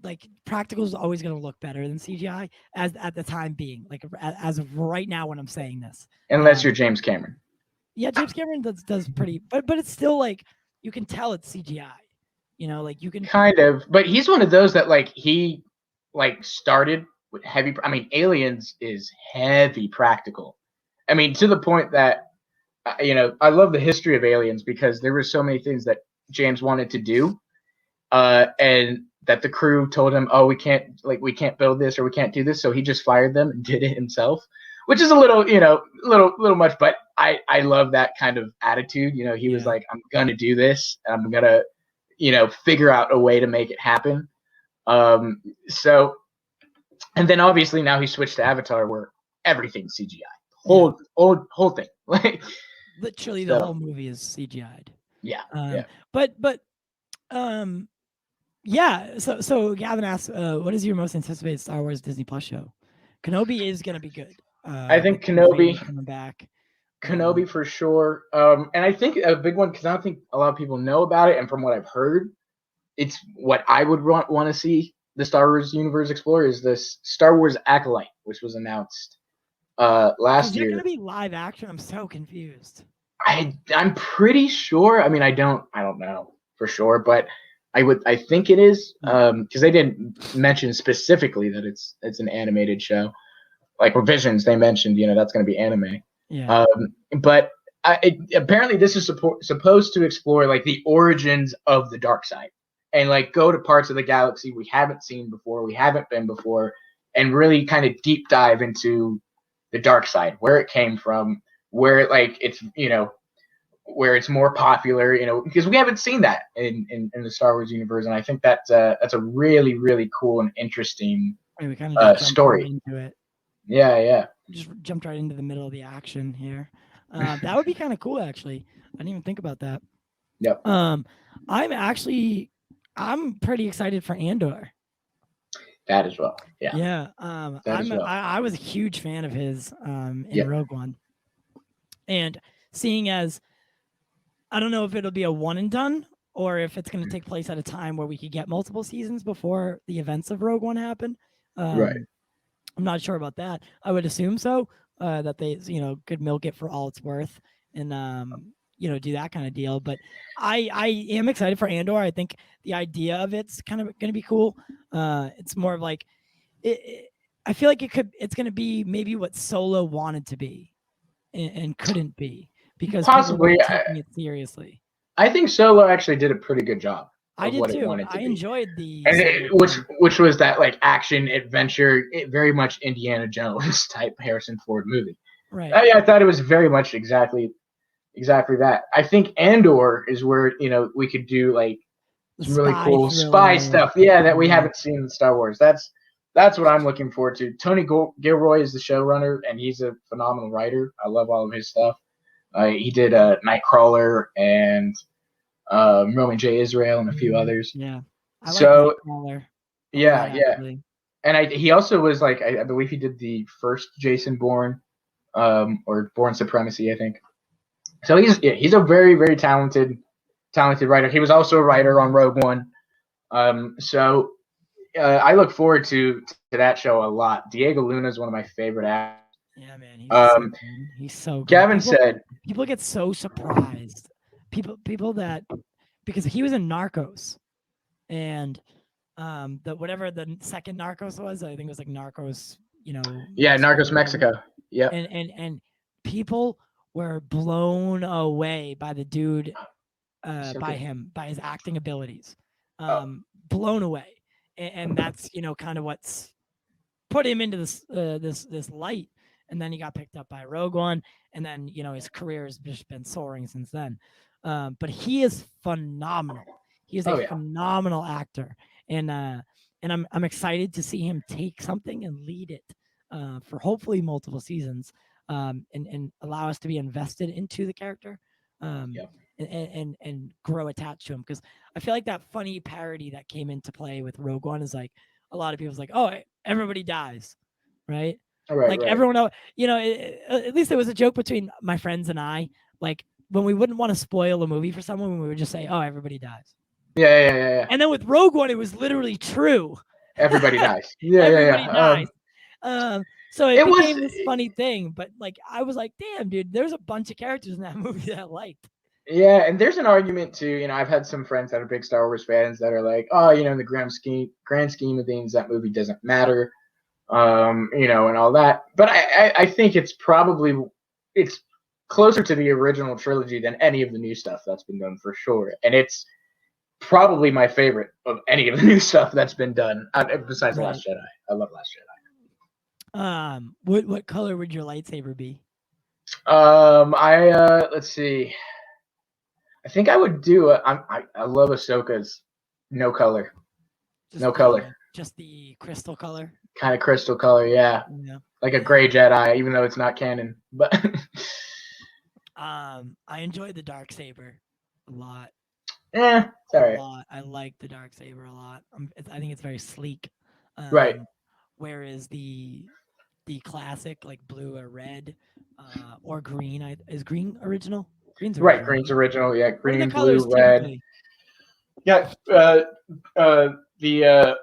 like practical is always going to look better than CGI as at the time being, like as of right now when I'm saying this. Unless you're James Cameron. Yeah, James Cameron does pretty, but it's still like you can tell it's CGI. Like you can kind of, but he's one of those that like he like started with heavy. I mean, Aliens is heavy practical. I mean, to the point that I love the history of Aliens because there were so many things that James wanted to do, and that the crew told him, "Oh, we can't build this or we can't do this," so he just fired them and did it himself, which is a little much, but I love that kind of attitude. He was like, "I'm gonna do this, and I'm gonna figure out a way to make it happen." So, and then obviously now he switched to Avatar, where everything's CGI, whole thing, like literally the whole movie is CGI'd. Yeah. Yeah. So Gavin asks, what is your most anticipated Star Wars Disney Plus show? Kenobi is gonna be good. I think Kenobi coming back. Kenobi for sure. And I think a big one, because I don't think a lot of people know about it, and from what I've heard, it's what I would want to see the Star Wars universe explore, is this Star Wars Acolyte, which was announced last year. Is it going to be live action? I'm so confused. I'm pretty sure. I mean, I don't know for sure, but I think it is, because they didn't mention specifically that it's an animated show. Like Revisions, they mentioned that's going to be anime. Yeah. But apparently this is supposed to explore like the origins of the dark side and like go to parts of the galaxy we haven't seen before, we haven't been before, and really kind of deep dive into the dark side, where it came from, where like it's where it's more popular, because we haven't seen that in the Star Wars universe, and I think that's a really, really cool and interesting we kind of story. Right into it. Yeah. Just jumped right into the middle of the action here. That would be kind of cool, actually. I didn't even think about that. Yep. I'm pretty excited for Andor. That as well. Yeah. Yeah. That as well. I was a huge fan of his in Yeah. Rogue One, and seeing as I don't know if it'll be a one and done or if it's going to take place at a time where we could get multiple seasons before the events of Rogue One happen. Right. I'm not sure about that. I would assume so. That they could milk it for all it's worth and do that kind of deal. But I am excited for Andor. I think the idea of it's kind of going to be cool. It's more of like I feel like it's going to be maybe what Solo wanted to be and couldn't be because possibly people weren't taking it seriously. I think Solo actually did a pretty good job. I did what too. It wanted to I be. enjoyed the and which was that like action adventure, very much Indiana Jones type Harrison Ford movie. Right. I thought it was very much exactly that. I think Andor is where we could do like some really cool spy stuff. Yeah, that we haven't seen in Star Wars. That's what I'm looking forward to. Tony Gilroy is the showrunner, and he's a phenomenal writer. I love all of his stuff. He did Nightcrawler and Roman J. Israel and a few others. Yeah. I like Nightcrawler. Yeah. And he also was like, I believe he did the first Jason Bourne, or Bourne Supremacy, I think. So he's a very, very talented writer. He was also a writer on Rogue One. So I look forward to that show a lot. Diego Luna is one of my favorite actors. Yeah, man, he's so good. Gavin said people get so surprised. People that because he was in Narcos, and whatever the second Narcos was, I think it was like Narcos, Yeah, Narcos Mexico. Yeah. And people were blown away by the dude, by his acting abilities. Blown away. And that's, kind of what's put him into this light. And then he got picked up by Rogue One, and then his career has just been soaring since then. But he is phenomenal. He is a phenomenal actor, and I'm excited to see him take something and lead it for hopefully multiple seasons, and allow us to be invested into the character, and grow attached to him. Because I feel like that funny parody that came into play with Rogue One is like a lot of people's like, oh, everybody dies, right? Right. Everyone else, at least it was a joke between my friends and I. Like when we wouldn't want to spoil a movie for someone, we would just say, "Oh, everybody dies." Yeah. And then with Rogue One, it was literally true. Everybody dies. Everybody dies. So it became was this funny thing. But like, I was like, "Damn, dude, there's a bunch of characters in that movie that I liked." Yeah, and there's an argument too. I've had some friends that are big Star Wars fans that are like, "Oh, in the grand scheme of things, that movie doesn't matter." And all that. But I think it's closer to the original trilogy than any of the new stuff that's been done for sure. And it's probably my favorite of any of the new stuff that's been done, besides Last Jedi. I love Last Jedi. What color would your lightsaber be? Let's see. I think I would do I love Ahsoka's no color. Color. Just the crystal color. Kind of crystal color, yeah. Like a gray Jedi, even though it's not canon. But I enjoyed the Darksaber a lot. Yeah, it's all right. I like the Darksaber a lot. I think it's very sleek. Right. Whereas the classic, like blue or red, or green, is green original? Green's original. Right, green's original. Yeah, green, blue, red. Typically? Yeah, the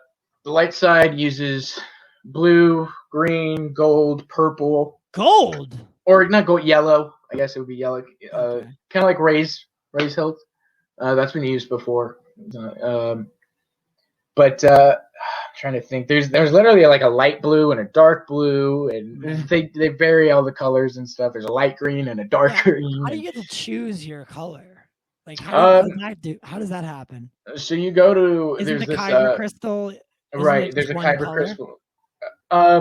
light side uses blue, green, gold, purple. Gold? Or not gold, yellow. I guess it would be yellow. Okay. Kind of like Ray's hilt. That's been used before. But I'm trying to think. There's literally like a light blue and a dark blue, and they vary all the colors and stuff. There's a light green and a dark green. How do you get to choose your color? Like how does that happen? So you go to Isn't the kyber crystal? Right, there's a kyber crystal. I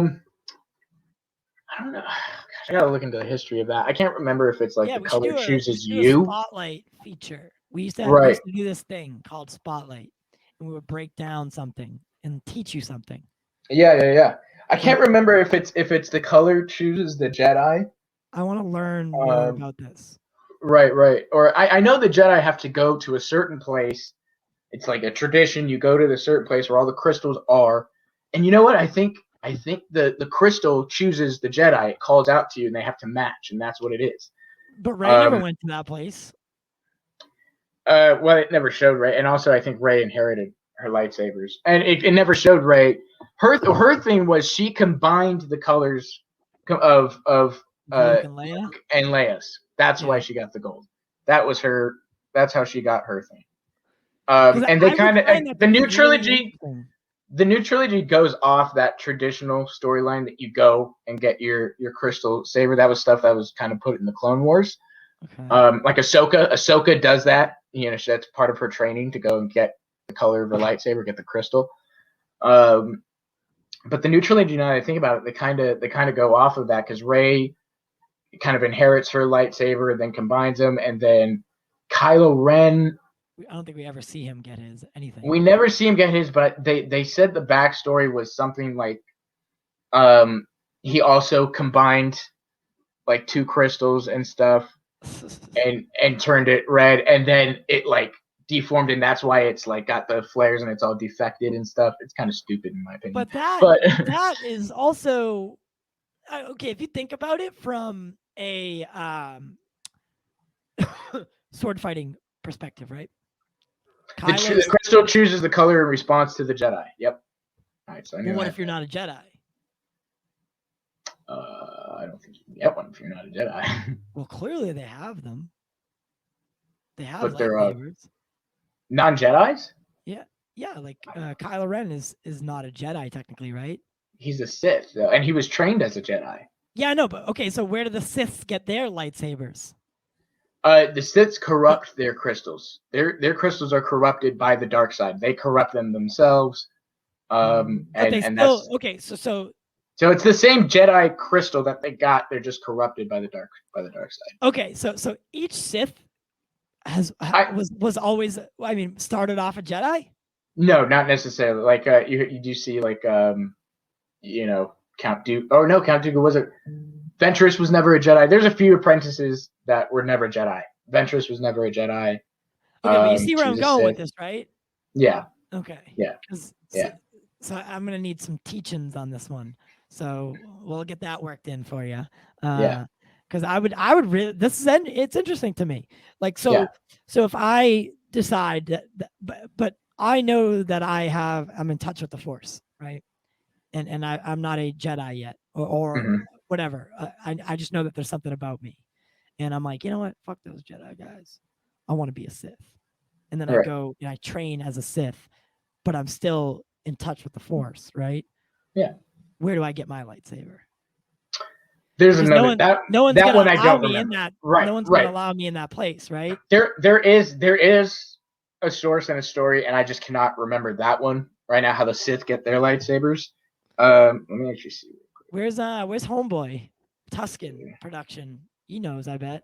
don't know. Gosh, I gotta look into the history of that. I can't remember if it's like the color chooses you. Spotlight feature. We used to do this thing called Spotlight, and we would break down something and teach you something. Yeah. I can't remember if it's the color chooses the Jedi. I want to learn more about this. Right. Or I know the Jedi have to go to a certain place. It's like a tradition. You go to the certain place where all the crystals are, And you know what? I think the crystal chooses the Jedi. It calls out to you, and they have to match, and that's what it is. But Rey never went to that place. Well, it never showed Rey, and also I think Rey inherited her lightsabers, and it never showed Rey. Her thing was she combined the colors of Luke and Leia. Luke and Leia's. That's why she got the gold. That was her. That's how she got her thing. And they kind of the new trilogy. The new trilogy goes off that traditional storyline that you go and get your crystal saber. That was stuff that was kind of put in the Clone Wars. Okay. Like Ahsoka does that. You know, that's part of her training to go and get the color of her lightsaber, get the crystal. But the new trilogy, now that I think about it, they kind of go off of that because Rey kind of inherits her lightsaber, then combines them, and then Kylo Ren. I don't think we ever see him get his anything. We never see him get his, but they said the backstory was something like, he also combined like 2 crystals and stuff, and turned it red, and then it like deformed, and that's why it's like got the flares and it's all defected and stuff. It's kind of stupid in my opinion. But that is also okay if you think about it from a sword fighting perspective, right? The crystal chooses the color in response to the Jedi. Yep. All right. So I knew what if you're not a Jedi? I don't think you can get one if you're not a Jedi. Well, clearly they have them. They have but they're lightsabers. Non-Jedis? Yeah. Like Kylo Ren is not a Jedi technically, right? He's a Sith though, and he was trained as a Jedi. Yeah, I know, but okay. So where do the Siths get their lightsabers? The Siths corrupt their crystals. Their crystals are corrupted by the dark side. They corrupt them themselves. And that's okay. So it's the same Jedi crystal that they got. They're just corrupted by the dark side. Okay, so each Sith was always, I mean, started off a Jedi. No, not necessarily. Like you do see like you know, Count Dooku. Oh no, Count Dooku wasn't. Ventress was never a Jedi. There's a few apprentices that were never Jedi. Ventress was never a Jedi. Okay, but you see where I'm going with this, right? Yeah. Okay. Yeah. So I'm gonna need some teachings on this one. So we'll get that worked in for you. Because I would really. It's interesting to me. Like so if I decide that but I know that I'm in touch with the Force, right? And I'm not a Jedi yet, or whatever. I just know that there's something about me, and I'm like, you know what? Fuck those Jedi guys. I want to be a Sith, and then I go and I train as a Sith, but I'm still in touch with the Force, right? Yeah. Where do I get my lightsaber? There's another no one's that gonna one I allow don't me remember. in that. Right. No one's gonna allow me in that place, right? There is a source and a story, and I just cannot remember that one right now. How the Sith get their lightsabers. Let me actually see. Where's Homeboy? Tuscan production. He knows, I bet.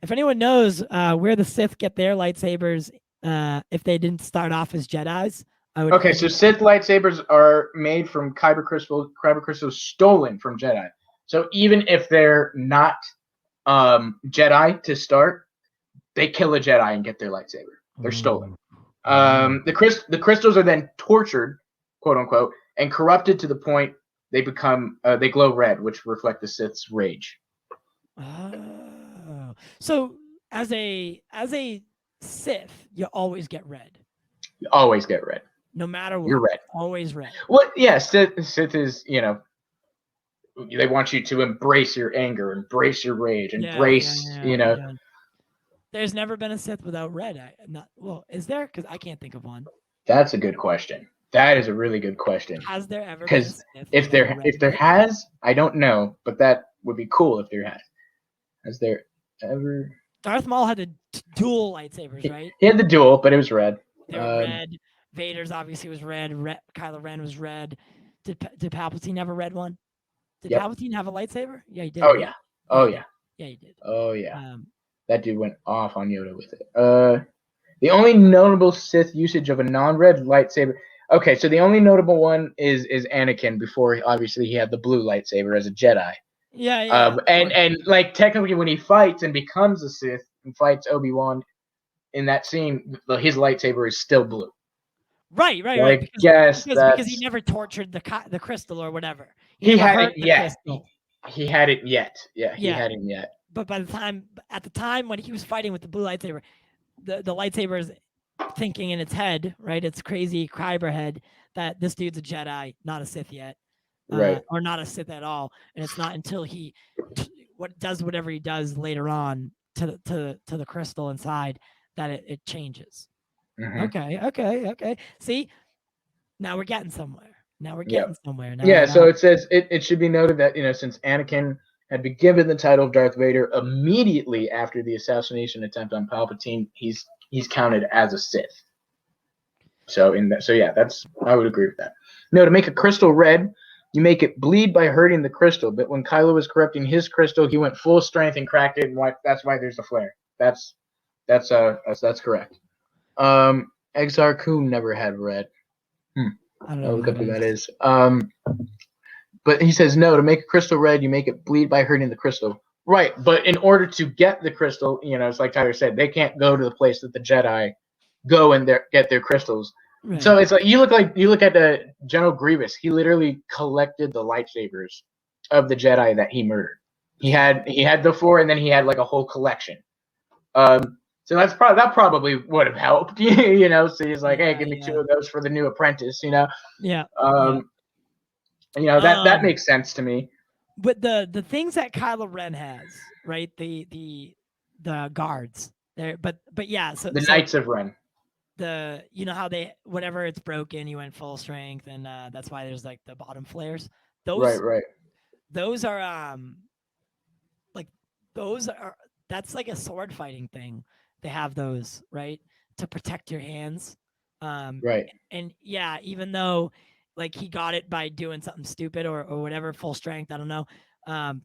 If anyone knows where the Sith get their lightsabers, if they didn't start off as Jedis, I would. Okay, so Sith lightsabers are made from kyber crystals stolen from Jedi. So even if they're not Jedi to start, they kill a Jedi and get their lightsaber. They're stolen. The crystals are then tortured, quote unquote, and corrupted to the point they become they glow red, which reflect the Sith's rage. Oh, so as a Sith, you always get red. You always get red. No matter what. You're red. Always red. Well, yeah, Sith is, you know, they want you to embrace your anger, embrace your rage, embrace, you know. Yeah. There's never been a Sith without red. Is there? Because I can't think of one. That's a good question. That is a really good question. Has there ever been a Sith? Because if there has, I don't know, but that would be cool if there has. Has there ever? Darth Maul had the dual lightsabers, right? He had the dual, but it was red. They were red. Vader's obviously was red. Kylo Ren was red. Did Palpatine have a red one? Did Palpatine have a lightsaber? Yeah, he did. Oh, yeah. Oh, yeah. Yeah, he did. Oh, yeah. That dude went off on Yoda with it. The only notable Sith usage of a non-red lightsaber. Okay, so the only notable one is Anakin before, obviously, he had the blue lightsaber as a Jedi. Yeah. And like, technically, when he fights and becomes a Sith and fights Obi-Wan in that scene, his lightsaber is still blue. Right. Because he never tortured the crystal or whatever. He never hadn't hurt the yet. crystal. He hadn't yet. Yeah, he hadn't yet. But at the time when he was fighting with the blue lightsaber, the lightsaber is thinking in its head, right? It's crazy Kyber head that this dude's a Jedi, not a Sith yet, right? Or not a Sith at all. And it's not until he does whatever he does later on to the crystal inside that it changes. Mm-hmm. Okay. See, now we're getting somewhere. Now, so it says it should be noted that since Anakin had been given the title of Darth Vader immediately after the assassination attempt on Palpatine, he's counted as a Sith. So that's I would agree with that. No, to make a crystal red, you make it bleed by hurting the crystal. But when Kylo was corrupting his crystal, he went full strength and cracked it, and that's why there's a flare. That's correct. Exar Kun never had red. I don't know. I'll look up who that is. But he says no. To make a crystal red, you make it bleed by hurting the crystal. Right, but in order to get the crystal, it's like Tyler said, they can't go to the place that the Jedi go and get their crystals. Right. So it's like you look at the General Grievous. He literally collected the lightsabers of the Jedi that he murdered. He had the 4, and then he had like a whole collection. So that probably would have helped, So he's like, hey, give me 2 of those for the new apprentice, Yeah. That makes sense to me. But the things that Kylo Ren has, right? The guards there, but yeah. So the Knights of Ren. How they whenever it's broken, you went full strength, and that's why there's like the bottom flares. Right. Those are that's like a sword fighting thing. They have those, right, to protect your hands. Right. And yeah, even though like he got it by doing something stupid or whatever, full strength, I don't know.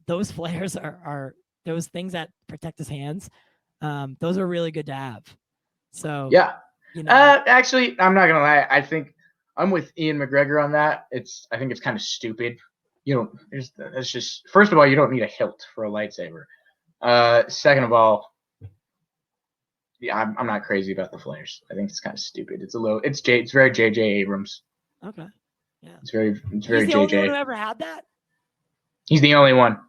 Those flares are those things that protect his hands. Those are really good to have. So yeah. Actually, I'm not gonna lie. I think I'm with Ian McGregor on that. I think it's kind of stupid. It's just, first of all, you don't need a hilt for a lightsaber. Second of all, I'm not crazy about the flares. I think it's kind of stupid. It's very J.J. Abrams. Okay. Yeah. It's very He's the JJ. Only one who ever had that? He's the only one.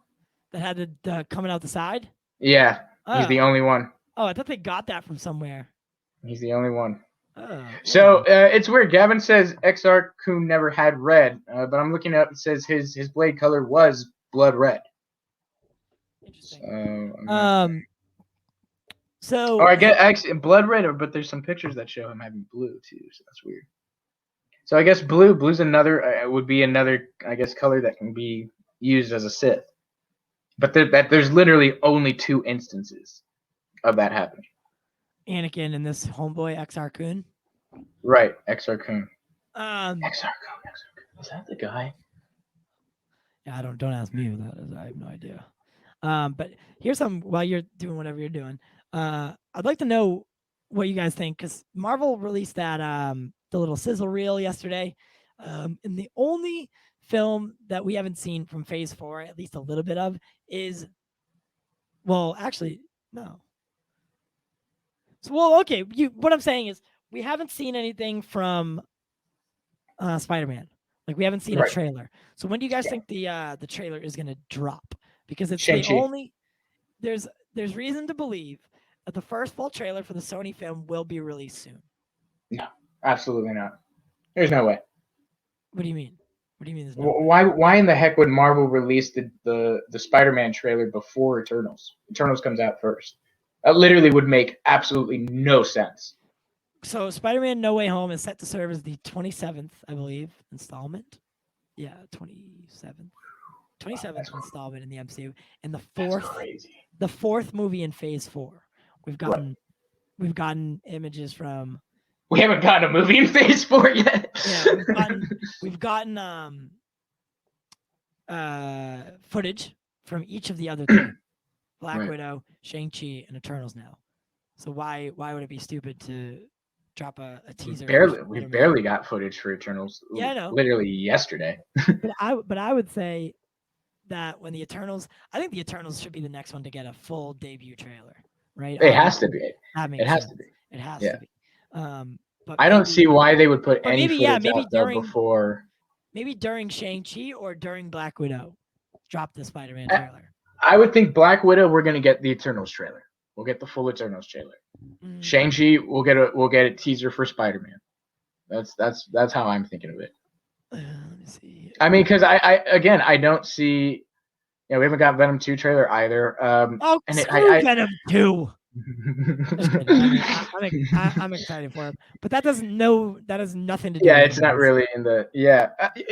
That had the coming out the side? Yeah. He's the only one. Oh, I thought they got that from somewhere. He's the only one. Oh. So it's weird. Gavin says Exar Kun never had red, but I'm looking up. It says his blade color was blood red. Interesting. So I get actually blood red, but there's some pictures that show him having blue too, so that's weird. So I guess blue's another would be another, I guess, color that can be used as a Sith. But there's literally only 2 instances of that happening. Anakin and this homeboy Exar Kun. Right, Exar Kun. Exar Kun. Is that the guy? Yeah, don't ask me who that is. I have no idea. But here's some while you're doing whatever you're doing. I'd like to know what you guys think, because Marvel released that the little sizzle reel yesterday, and the only film that we haven't seen from Phase 4, at least a little bit of, is, well, actually, no. So, well, okay. What I'm saying is we haven't seen anything from Spider-Man. Like, we haven't seen a trailer. So when do you guys think the trailer is going to drop? Because it's the only there's reason to believe that the first full trailer for the Sony film will be released soon. No, absolutely not. There's no way. What do you mean? There's no way? Why in the heck would Marvel release the Spider-Man trailer before Eternals? Eternals comes out first. That literally would make absolutely no sense. So Spider-Man No Way Home is set to serve as the 27th, I believe, installment. Yeah, 27th installment in the MCU, and the fourth movie in Phase 4. We've gotten images from. We haven't gotten a movie in Phase 4 yet. Yeah, we've gotten footage from each of the other 3, Black Widow, Shang-Chi, and Eternals now. So why would it be stupid to drop a teaser? We barely got footage for Eternals. Yeah, I know. Literally yesterday. but I would say that when I think the Eternals should be the next one to get a full debut trailer, right? It has to be. That makes sense. It has to be. But I don't see why they would put any footage maybe out there before. Maybe during Shang-Chi or during Black Widow, drop the Spider-Man I, trailer. I would think Black Widow, we're gonna get the Eternals trailer. We'll get the full Eternals trailer. Shang-Chi, we'll get a teaser for Spider-Man. That's how I'm thinking of it. Let me see. I mean, because I don't see. We haven't got Venom 2 trailer either. Screw Venom 2. Just kidding. I mean, I'm excited for it, but that has nothing to do. Yeah, with it's not really in the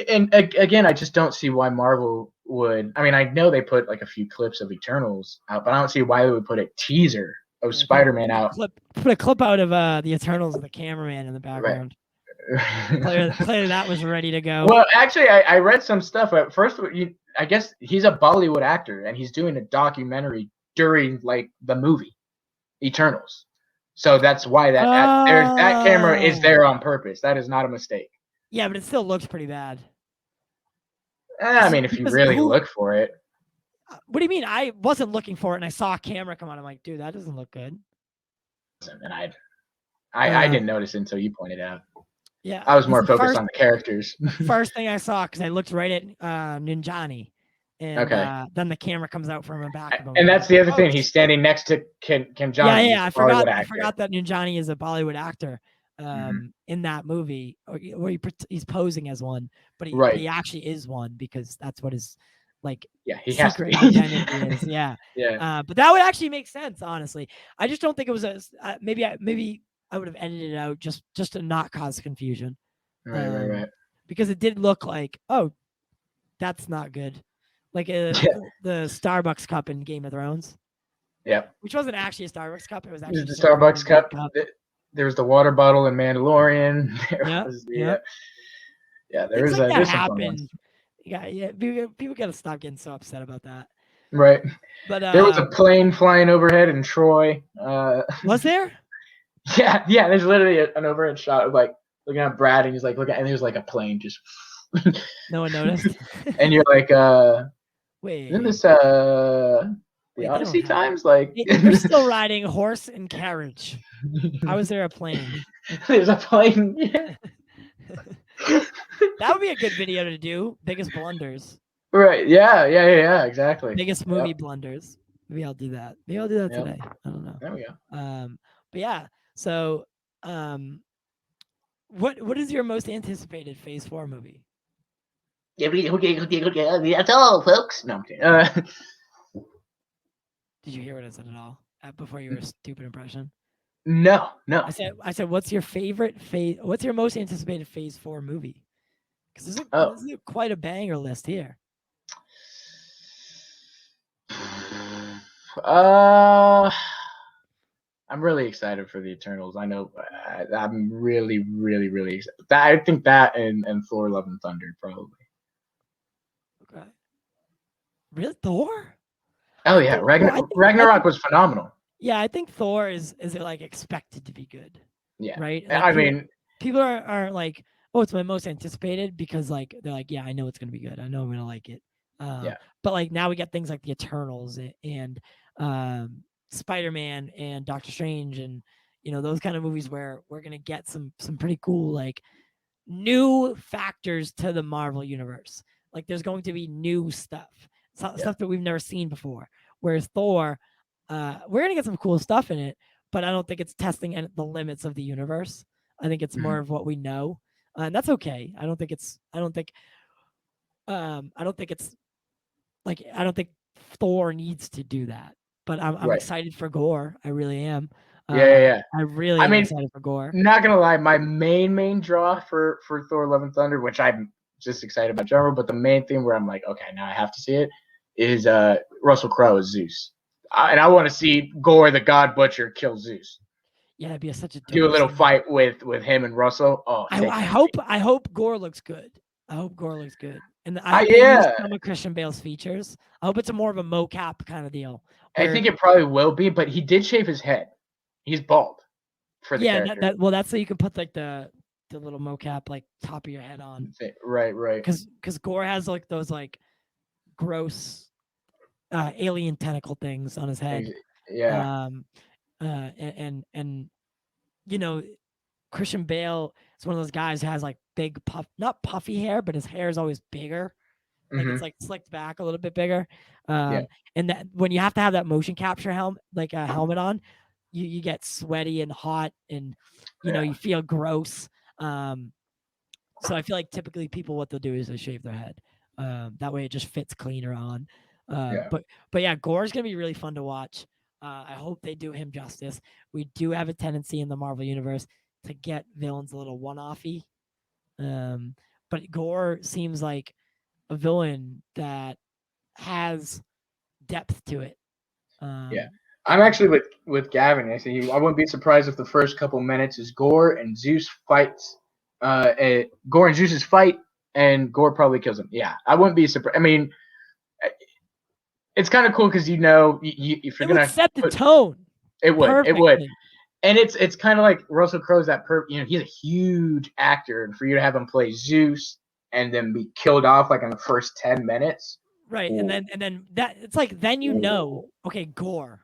and again, I just don't see why Marvel would. I mean, I know they put like a few clips of Eternals out, but I don't see why they would put a teaser of Spider-Man out. Put a clip out of the Eternals with the cameraman in the background. Right. Clearly, that was ready to go. Well, actually, I read some stuff. At first, I guess he's a Bollywood actor, and he's doing a documentary during like the movie Eternals. So that's why that camera is there on purpose. That is not a mistake. Yeah, but it still looks pretty bad. I mean, if you really look for it. What do you mean? I wasn't looking for it, and I saw a camera come on. I'm like, dude, that doesn't look good. And I didn't notice it until you pointed out. Yeah, I was more focused on the characters. First thing I saw, because I looked right at Ninjani, and then the camera comes out from the back of him. And that's the other thing. He's standing next to Kim Jong. Yeah. I forgot that Ninjani is a Bollywood actor in that movie, where he's posing as one, but he actually is one, because that's what his secret identity is. Yeah. But that would actually make sense, honestly. I just don't think it was maybe I would have edited it out just to not cause confusion. Right. Because it did look like, oh, that's not good. Like the Starbucks cup in Game of Thrones. Yeah. Which wasn't actually a Starbucks cup. It was actually the Starbucks cup. There was the water bottle in Mandalorian. There was that happened. Yeah. People got to stop getting so upset about that. Right. But there was a plane flying overhead in Troy. Was there? Yeah. There's literally an overhead shot of like looking at Brad, and he's like looking, and there's like a plane just. No one noticed. And you're like, wait, isn't this the Odyssey times? Like, you're still riding horse and carriage. How is there a plane? There's a plane. That would be a good video to do. Biggest blunders. Right. Yeah. Exactly. Biggest movie blunders. Maybe I'll do that. Maybe I'll do that today. I don't know. There we go. But yeah. So, what is your most anticipated Phase 4 movie? That's all, folks. No, I'm kidding. Did you hear what I said at all before your stupid impression? No. I said, what's your favorite phase? What's your most anticipated Phase 4 movie? Because this is quite a banger list here. I'm really excited for the Eternals. I know I'm really, really, really excited. I think that and Thor: Love and Thunder probably. Okay. Really, Thor? Oh yeah, Ragnarok was phenomenal. Yeah, I think Thor is like expected to be good. Yeah. Right. Like, people are like, oh, it's my most anticipated, because like they're like, yeah, I know it's gonna be good. I know I'm gonna like it. But like now we get things like the Eternals and Spider-Man and Doctor Strange, and those kind of movies where we're gonna get some pretty cool like new factors to the Marvel universe. Like there's going to be new stuff that we've never seen before. Whereas Thor, we're gonna get some cool stuff in it, but I don't think it's testing the limits of the universe. I think it's more of what we know, and that's okay. I don't think Thor needs to do that. But I'm excited for Gore. I really am. Yeah. I really am excited for Gore. Not gonna lie, my main draw for Thor: Love and Thunder, which I'm just excited about general, but the main thing where I'm like, okay, now I have to see it, is Russell Crowe as Zeus. And I want to see Gore the God Butcher kill Zeus. Yeah, it'd be such a do a little fight with him and Russell. Oh, I hope Gore looks good. I hope Gore looks good. And I use some of Christian Bale's features. I hope it's more of a mocap kind of deal. I think it probably will be, but he did shave his head. He's bald for the character. That's so you can put like the little mocap like top of your head on. Right. Because Gore has like those like gross alien tentacle things on his head. Yeah. And Christian Bale is one of those guys who has like big not puffy hair, but his hair is always bigger. Like it's like slicked back a little bit bigger. Yeah. And that when you have to have that motion capture helmet, like a helmet on, you get sweaty and hot, and you feel gross. So I feel like typically people, what they'll do is they shave their head. That way it just fits cleaner on. But yeah, Gore's gonna be really fun to watch. I hope they do him justice. We do have a tendency in the Marvel universe to get villains a little one-offy. But Gore seems like a villain that has depth to it. I'm actually with Gavin. I wouldn't be surprised if the first couple minutes is Gore and Zeus fights. Gore and Zeus's fight, and Gore probably kills him. Yeah, I wouldn't be surprised. I mean, it's kind of cool because if you're gonna set the tone, it would, and it's kind of like Russell Crowe's he's a huge actor, and for you to have him play Zeus and then be killed off like in the first 10 minutes, right? Ooh. And then that it's like okay, Gore.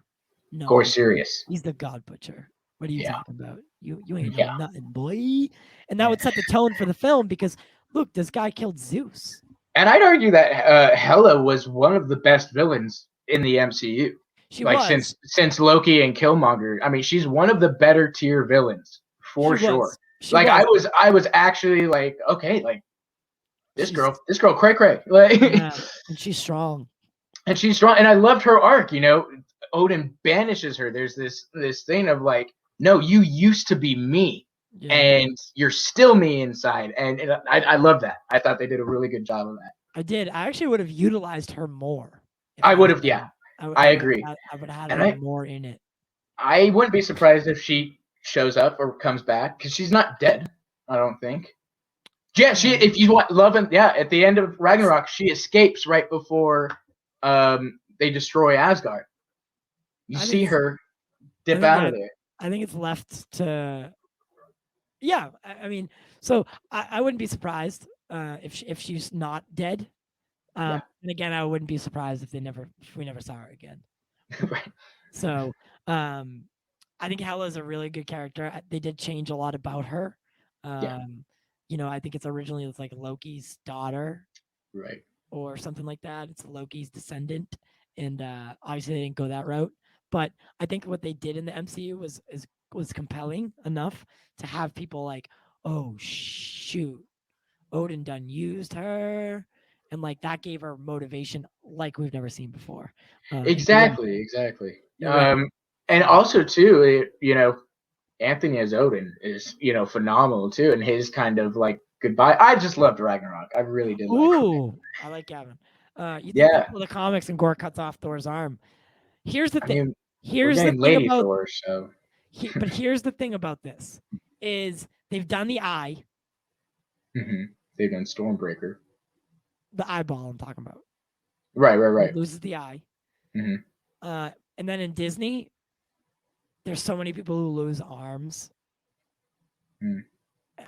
No, Gore's serious. He's the God Butcher. What are you talking about? You ain't nothing, boy. And that would set the tone for the film because look, this guy killed Zeus. And I'd argue that Hela was one of the best villains in the MCU. She was. since Loki and Killmonger. I mean, she's one of the better tier villains for sure. I was actually like, okay, like this girl, cray cray. Like, and she's strong. And I loved her arc. Odin banishes her. There's this thing of like, no, you used to be me, and you're still me inside. And I love that. I thought they did a really good job of that. I did. I actually would have utilized her more. I would have. Yeah, I agree. I would have had more in it. I wouldn't be surprised if she shows up or comes back because she's not dead. I don't think. Yeah, if you want love and at the end of Ragnarok, she escapes right before they destroy Asgard. You see her dip out of there. I think it's left to. Yeah, I mean, so I wouldn't be surprised if she's not dead. And again, I wouldn't be surprised if we never saw her again. Right. So I think Hela is a really good character. They did change a lot about her. I think it's like Loki's daughter, right, or something like that. It's Loki's descendant, and obviously they didn't go that route. But I think what they did in the MCU was compelling enough to have people like, oh shoot, Odin done used her, and like that gave her motivation like we've never seen before. Exactly. And also too, Anthony as Odin is phenomenal too, and his kind of like goodbye. I just loved Ragnarok. I really did. I like Gavin. You think the comics and Gore cuts off Thor's arm. Here's the thing. Here's the thing about Thor, so. But here's the thing about this is they've done the eye. Mm-hmm. They've done Stormbreaker. The eyeball I'm talking about. Right. He loses the eye. Mm-hmm. And then in Disney, there's so many people who lose arms.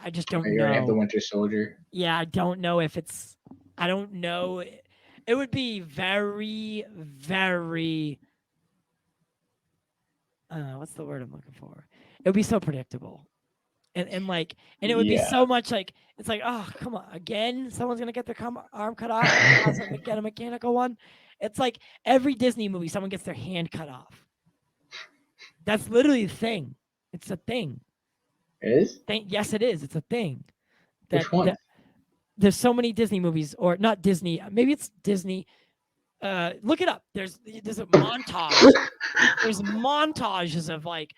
I just don't know. Have the Winter Soldier. Yeah, I don't know if it's. I don't know. It would be very, very. What's the word I'm looking for? It would be so predictable, and it would be so much like it's like, oh, come on, again, someone's gonna get their arm cut off, get a mechanical one. It's like every Disney movie, someone gets their hand cut off. That's literally the thing. It's a thing. It is? Yes, it is. It's a thing. Which one? There's so many Disney movies, or not Disney. Maybe it's Disney. Look it up. There's a montage. There's montages of like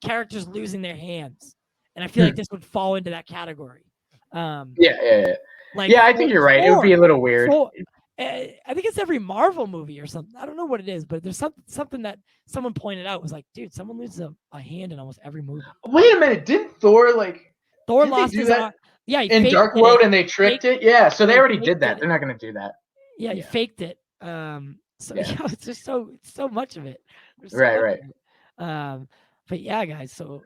characters losing their hands, and I feel like this would fall into that category. Yeah. I think you're right. It would be a little weird. I think it's every Marvel movie or something. I don't know what it is, but there's something that someone pointed out was like, dude, someone loses a hand in almost every movie. Wait a minute, didn't Thor lost his arm? Yeah, in Dark World, and they tricked it. Yeah, so they already did that. They're not going to do that. Yeah, he faked it. It's just so much of it. Right. But yeah, guys. So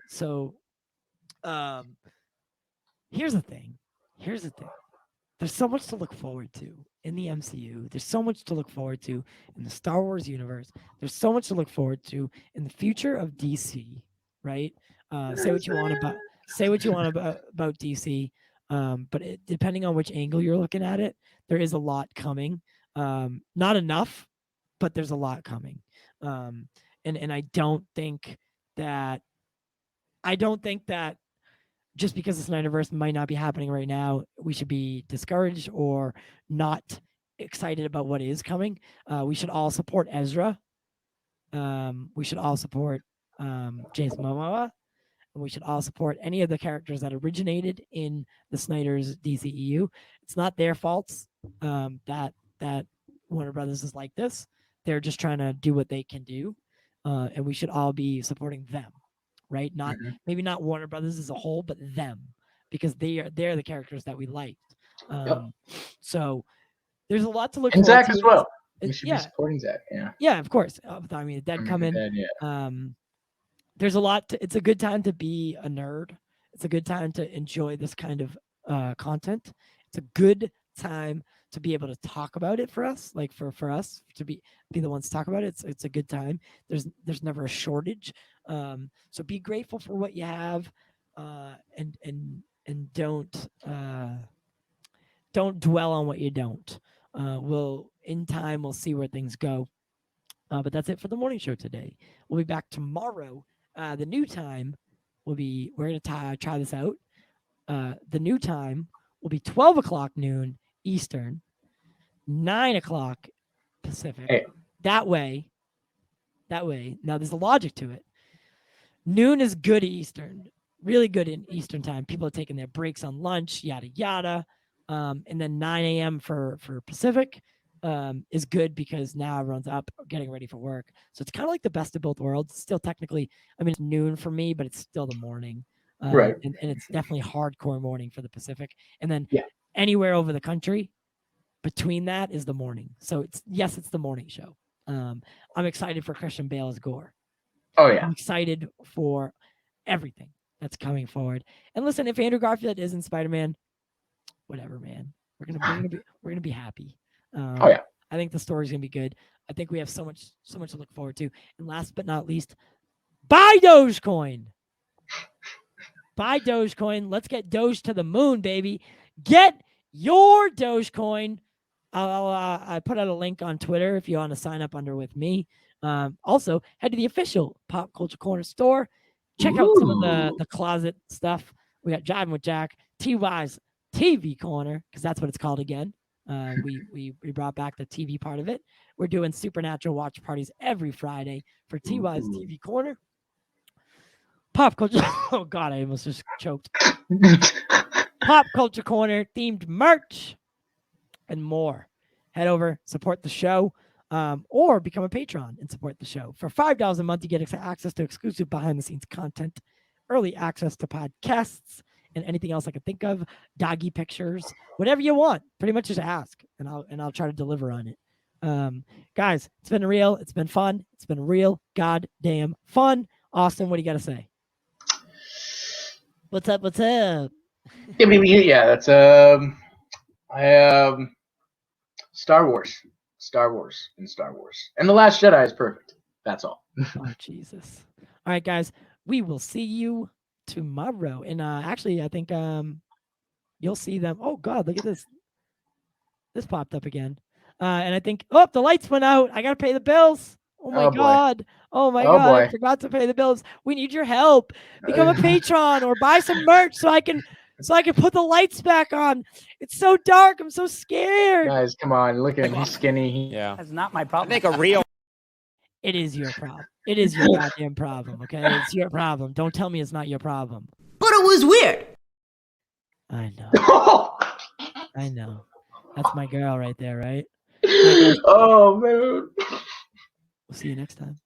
here's the thing. There's so much to look forward to in the MCU. There's so much to look forward to in the Star Wars universe. There's so much to look forward to in the future of DC. Right? Say what you want say what you want about DC, but depending on which angle you're looking at it, there is a lot coming. Not enough, but there's a lot coming. And I don't think that just because the Snyderverse might not be happening right now, we should be discouraged or not excited about what is coming. We should all support Ezra. We should all support James Momoa. And we should all support any of the characters that originated in the Snyder's DCEU. It's not their faults that Warner Brothers is like this. They're just trying to do what they can do, and we should all be supporting them, right? Not maybe not Warner Brothers as a whole, but them, because they're the characters that we liked. So there's a lot to look and forward Zach to. as well. We should be supporting Zach. Yeah, of course. I mean, Dead coming. There's a lot. It's a good time to be a nerd. It's a good time to enjoy this kind of content. It's a good time to be able to talk about it for us, like for us to be the ones to talk about it. It's a good time. There's never a shortage. So be grateful for what you have, and don't dwell on what you don't. In time we'll see where things go. But that's it for the morning show today. We'll be back tomorrow. The new time we're going to try this out. The new time will be 12 o'clock noon Eastern, 9 o'clock Pacific. Hey. That way, now there's a logic to it. Noon is good Eastern, really good in Eastern time. People are taking their breaks on lunch, yada, yada. And then 9 a.m. for Pacific is good because now everyone's up getting ready for work. So it's kind of like the best of both worlds. Still technically, I mean, it's noon for me, but it's still the morning. Right. And it's definitely hardcore morning for the Pacific. And then anywhere over the country between that is the morning. So it's the morning show. I'm excited for Christian Bale's Gore. Oh yeah. I'm excited for everything that's coming forward. And listen, if Andrew Garfield isn't Spider-Man, whatever, man. We're gonna be happy. I think the story's gonna be good. I think we have so much to look forward to. And last but not least, buy Dogecoin. Buy Dogecoin. Let's get Doge to the moon, baby. Get your Dogecoin. I put out a link on Twitter if you want to sign up under with me. Also, head to the official Pop Culture Corner store. Check out some of the closet stuff. We got Jiving with Jack, TY's TV Corner, because that's what it's called again. We brought back the TV part of it. We're doing Supernatural watch parties every Friday for TY's TV Corner. Pop Culture. Oh, God, I almost just choked. Pop Culture Corner themed merch and more. Head over, support the show, or become a patron and support the show. For $5 a month, you get access to exclusive behind-the-scenes content, early access to podcasts, and anything else I can think of, doggy pictures, whatever you want. Pretty much just ask, and I'll try to deliver on it. Guys, it's been real. It's been fun. It's been real goddamn fun. Austin, what do you got to say? What's up? Yeah, that's Star Wars, and The Last Jedi is perfect. That's all. Oh, Jesus. All right, guys, we will see you tomorrow. And actually, I think you'll see them. Oh, God, look at this. This popped up again. And I think, the lights went out. I got to pay the bills. Oh, my God. Boy. Oh, my God. I forgot to pay the bills. We need your help. Become a patron or buy some merch so I can put the lights back on. It's so dark. I'm so scared. Guys, come on. Look at him. He's skinny. Yeah. That's not my problem. Make a real. It is your problem. It is your goddamn problem, okay? It's your problem. Don't tell me it's not your problem. But it was weird. I know. I know. That's my girl right there, right? Oh, man. We'll see you next time.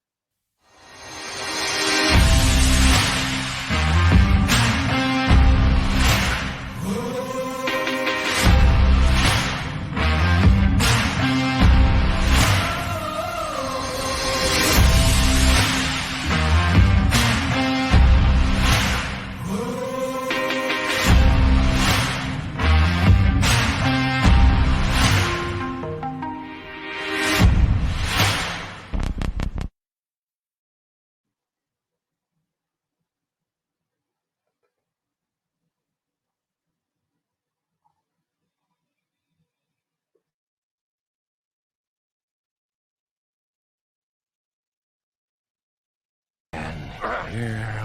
Yeah.